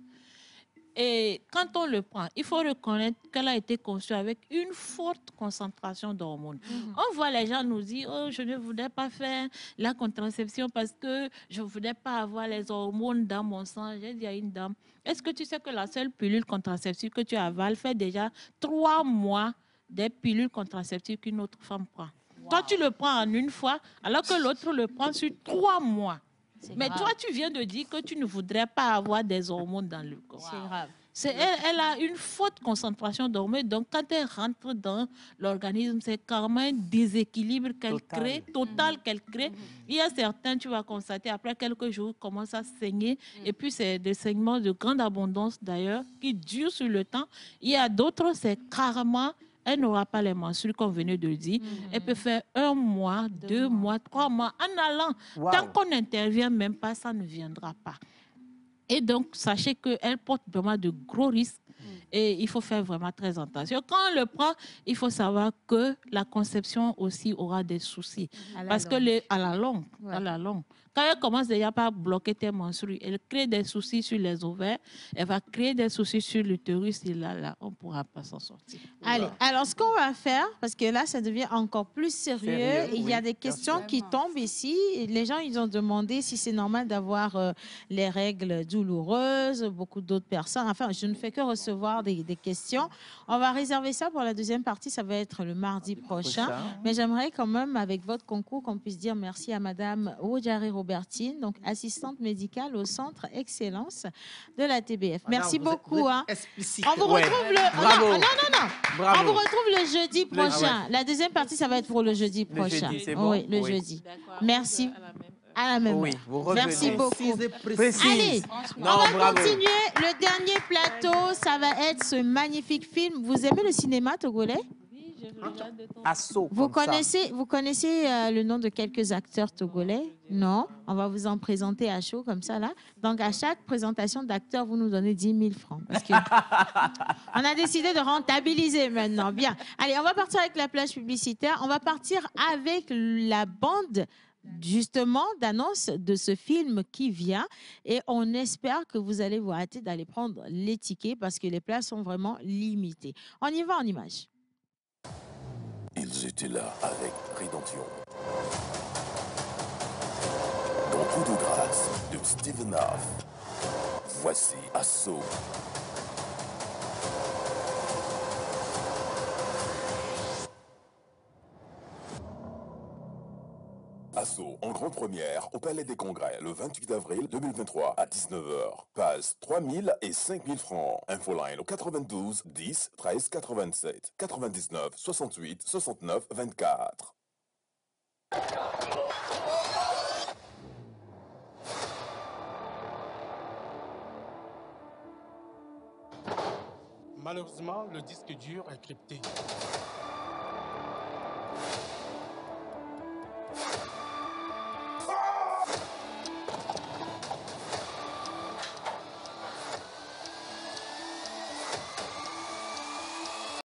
S9: Et quand on le prend, il faut reconnaître qu'elle a été conçue avec une forte concentration d'hormones. On voit les gens nous dire « Oh, je ne voudrais pas faire la contraception parce que je ne voudrais pas avoir les hormones dans mon sang. » J'ai dit à une dame, est-ce que tu sais que la seule pilule contraceptive que tu avales fait déjà 3 mois des pilules contraceptives qu'une autre femme prend? Toi, tu le prends en une fois, alors que l'autre le prend sur 3 mois. Mais grave. Toi, tu viens de dire que tu ne voudrais pas avoir des hormones dans le corps.
S2: C'est grave.
S9: Elle a une forte concentration d'hormones. Donc, quand elle rentre dans l'organisme, c'est carrément un déséquilibre qu'elle crée, total qu'elle crée. Il y a certains, tu vas constater, après quelques jours, commencent à saigner. Et puis, c'est des saignements de grande abondance, d'ailleurs, qui durent sur le temps. Il y a d'autres, c'est carrément... Elle n'aura pas les menstrues, comme venait de le dire. Elle peut faire 1 mois, 2 mois, 3 mois, en allant. Tant qu'on n'intervient même pas, ça ne viendra pas. Et donc, sachez qu'elle porte vraiment de gros risques. Et il faut faire vraiment très attention. Quand on le prend, il faut savoir que la conception aussi aura des soucis. Parce que à la longue, quand elle commence déjà par bloquer tes menstrues, elle crée des soucis sur les ovaires, elle va créer des soucis sur l'utérus et là, on ne pourra pas s'en sortir.
S2: Allez, alors ce qu'on va faire, parce que là, ça devient encore plus sérieux, il y a des questions qui tombent ici. Les gens, ils ont demandé si c'est normal d'avoir les règles douloureuses, beaucoup d'autres personnes. Enfin, je ne fais que recevoir des questions. On va réserver ça pour la deuxième partie, ça va être le mardi prochain. Mais j'aimerais quand même, avec votre concours, qu'on puisse dire merci à Madame Ojari Robertine, donc assistante médicale au Centre Excellence de la TBF. Merci beaucoup. Hein. On vous retrouve le... Non. On vous retrouve le jeudi prochain. La deuxième partie, ça va être pour le jeudi prochain.
S3: Le jeudi, c'est bon?
S2: Oui, le jeudi. Merci. à la même
S3: Oui,
S2: heure.
S3: vous revenez.
S2: Merci beaucoup.
S3: Précise.
S2: Allez,
S3: Non,
S2: on va
S3: bravo.
S2: continuer. Le dernier plateau, ça va être ce magnifique film. Vous aimez le cinéma togolais?
S9: Oui, je regarde de temps.
S3: Assaut.
S2: Vous
S3: comme ça.
S2: connaissez le nom de quelques acteurs togolais? Non? On va vous en présenter à chaud comme ça là. Donc à chaque présentation d'acteur, vous nous donnez 10 000 francs. Parce que on a décidé de rentabiliser maintenant. Bien. Allez, on va partir avec la plage publicitaire. On va partir avec la bande justement d'annonce de ce film qui vient. Et on espère que vous allez vous hâter d'aller prendre les tickets parce que les places sont vraiment limitées. On y va en images.
S11: Ils étaient là avec Rédemption. Dans Coup de grâce de Steven Hoff, voici Assaut. Assaut en grande première au Palais des Congrès le 28 avril 2023 à 19h. Passe 3 000 et 5 000 francs. Infoline au 92 10 13 87 99 68 69 24.
S12: Malheureusement, le disque dur est crypté.